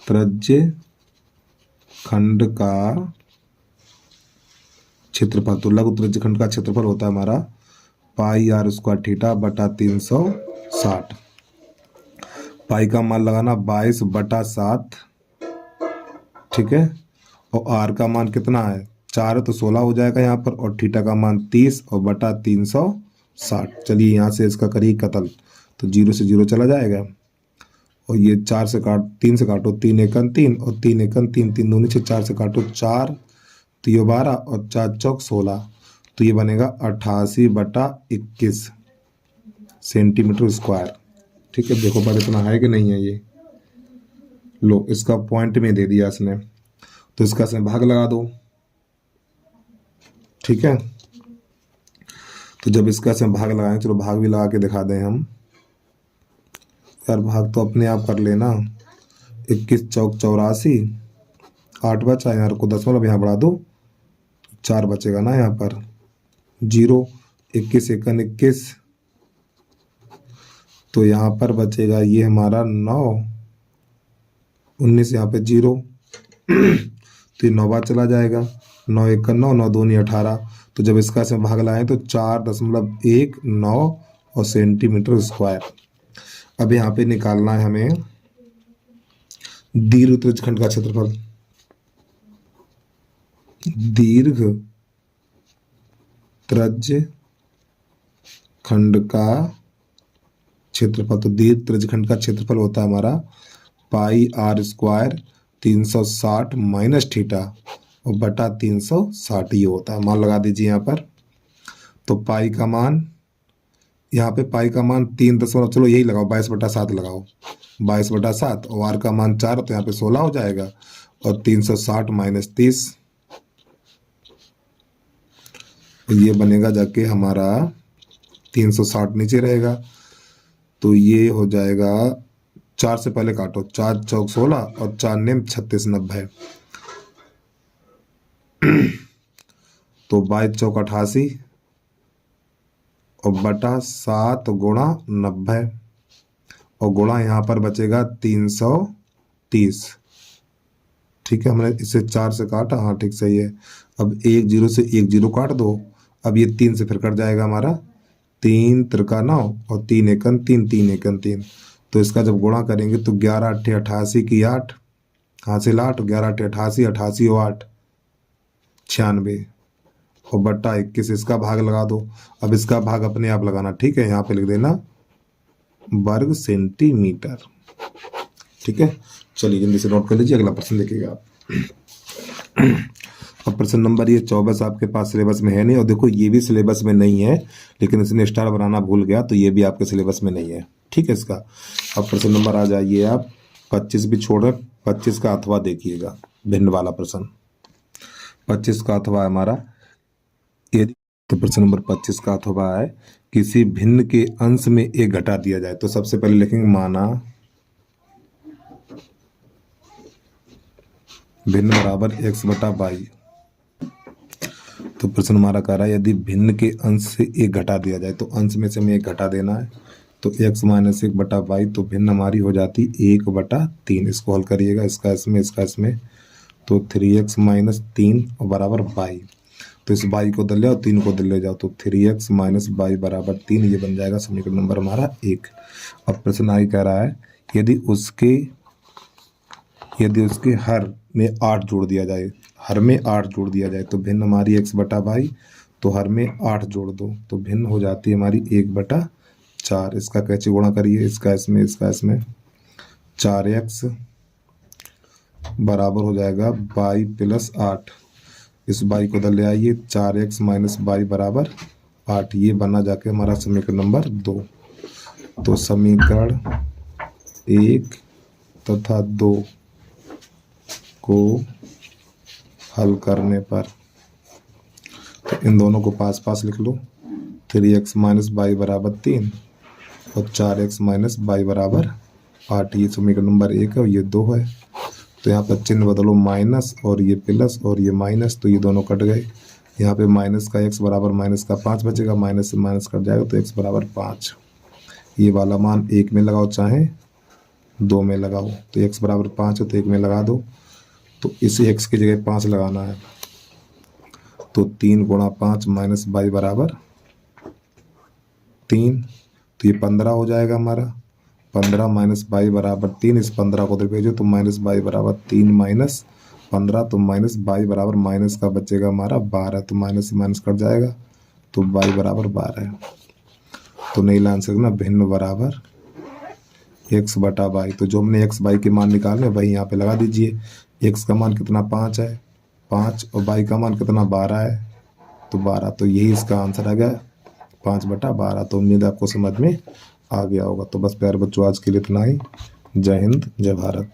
त्रिज्यखंड का क्षेत्रफल। तो लघु त्रिज्यखंड का क्षेत्रफल होता है हमारा पाई आर स्क्वायर थीटा बटा 360। पाई का मान लगाना 22/7, ठीक है, और आर का मान कितना है 4 है तो 16 हो जाएगा यहाँ पर, और थीटा का मान 30 और बटा 360। चलिए यहाँ से इसका करिए कतल, तो 0 से 0 चला जाएगा और ये 4 से 3 से काटो, 3 एकन 3 और 3 एकन 3, 3 दूनी 6, 4 से काटो 4, तो ये 12 और 4 चौक 16, तो ये बनेगा 88/21 सेंटीमीटर स्क्वायर। ठीक है, देखो पर इतना है कि नहीं है ये, लो इसका पॉइंट में दे दिया इसने, तो इसका इसमें भाग लगा दो। ठीक है, तो जब इसका इसमें भाग लगाएं, चलो भाग भी लगा के दिखा दें हम यार, भाग तो अपने आप कर लेना। 21 चौक 84, 8 बचा, यहाँ को दशमलव यहाँ बढ़ा दो, 4 बचेगा ना यहाँ पर, 0, 21 एकन 21, तो यहाँ पर बचेगा ये हमारा 9, 19 यहाँ पे 0, तो ये 9 बार चला जाएगा, 9 एकन 9, 9 दूनी 18, तो जब इसका से भाग लाएं तो 4.19 और सेंटीमीटर स्क्वायर। अब यहाँ पे निकालना है हमें दीर्घ त्रिज्यखंड का क्षेत्रफल, दीर्घ त्रिज्यखंड का क्षेत्रफल। तो दीर्घ त्रिज्यखंड का क्षेत्रफल होता है हमारा पाई आर स्क्वायर 360 माइनस थीटा और बटा 360, ये होता है। मान लगा दीजिए यहाँ पर, तो पाई का मान, यहाँ पे पाई का मान 3 दशमलव, चलो यही लगाओ 22/7 लगाओ, 22/7, और आर का मान 4, तो यहाँ पे 16 हो जाएगा, और 360 माइनस 30, ये बनेगा जाके हमारा 360 नीचे रहेगा, तो ये हो जाएगा 4 से पहले काटो, 4 चौक 16 और 4 नेम 36, 90, तो 22 चौक 88 और बटा 7 गुणा 90, और गुणा यहाँ पर बचेगा 330। ठीक है, हमने इसे 4 से काटा, हाँ ठीक सही है। अब 1 0 से 1 0 काट दो, अब ये 3 से फिर कट जाएगा हमारा, 3 त्रिका 9 और 3 एकन 3, 3 एकन 3, तो इसका जब गुणा करेंगे तो 11 8 88 की 8, हासिल 8, 11 8 88, 88 और 8 96 और बट्टा 21, इसका भाग लगा दो। अब इसका भाग अपने आप लगाना, ठीक है, यहाँ पे लिख देना वर्ग सेंटीमीटर। ठीक है, चलिए जल्दी से नोट कर लीजिए, अगला प्रश्न देखिएगा आप। अब प्रश्न नंबर ये 24 आपके पास सिलेबस में है नहीं, और देखो ये भी सिलेबस में नहीं है, लेकिन इसने स्टार बनाना भूल गया, तो ये भी आपके सिलेबस में नहीं है। ठीक है, इसका अब प्रश्न नंबर आ जाइए आप 25 भी छोड़ रहे, 25 का अथवा देखिएगा, भिन्न वाला प्रश्न। 25 का अथवा हमारा ये, तो प्रश्न नंबर 25 का अथवा है किसी भिन्न के अंश में एक घटा दिया जाए। तो सबसे पहले लिखेंगे माना भिन्न बराबर x/y। तो प्रश्न हमारा कह रहा है यदि भिन्न के अंश से एक घटा दिया जाए, तो अंश में से हमें एक घटा देना है, तो x - 1/y, तो भिन्न हमारी हो जाती 1/3। इसको हल करिएगा, इसका इसमें, तो 3x - 3 और बराबर y, तो इस y को दल ले और 3 को दल ले जाओ, तो 3x - y बराबर 3, ये बन जाएगा समीकरण नंबर हमारा 1। अब प्रश्न आगे कह रहा है यदि उसके हर में 8 जोड़ दिया जाए, हर में 8 जोड़ दिया जाए, तो भिन्न हमारी x/y, तो हर में 8 जोड़ दो, तो भिन्न हो जाती है हमारी 1/4। इसका कैसे गुणा करिए, इसका इसमें, 4x बराबर हो जाएगा y प्लस 8। इस y को उधर ले आइए, 4x माइनस y बराबर 8। ये बना जाके हमारा समीकरण नंबर 2। तो समीकरण 1 तथा 2 को हल करने पर तो इन दोनों को पास पास लिख लो। 3x माइनस वाई बराबर 3 और 4x माइनस वाई बराबर 8। ये समीकरण नंबर 1 है और ये 2 है। तो यहाँ पर चिन्ह बदलो, माइनस और ये प्लस और ये माइनस, तो ये दोनों कट गए। यहाँ पे माइनस का x बराबर माइनस का 5 बचेगा, माइनस से माइनस कट जाएगा तो x बराबर 5। ये वाला मान 1 में लगाओ चाहे 2 में लगाओ। तो x बराबर 5 है तो 1 में लगा दो। तो इस x की जगह 5 लगाना है। तो 3 गुणा 5 माइनस वाई बराबर 3। तो ये 15 हो जाएगा हमारा। 15 माइनस वाई बराबर 3। इस 15 को उधर भेजो तो माइनस वाई बराबर 3 माइनस 15। तो माइनस वाई बराबर माइनस का बचेगा हमारा 12। तो माइनस से माइनस कट जाएगा तो वाई बराबर 12 है। तो नहीं आंसर ना भिन्न बराबर x बटा वाई। तो जो हमने x वाई के मान निकालने वही यहाँ पे लगा दीजिए। x का मान कितना 5 है, 5, और y का मान कितना 12 है, तो 12। तो यही इसका आंसर आ गया 5/12। तो उम्मीद है आपको समझ में आ गया होगा। तो बस प्यारे बच्चों आज के लिए इतना ही। जय हिंद, जय भारत।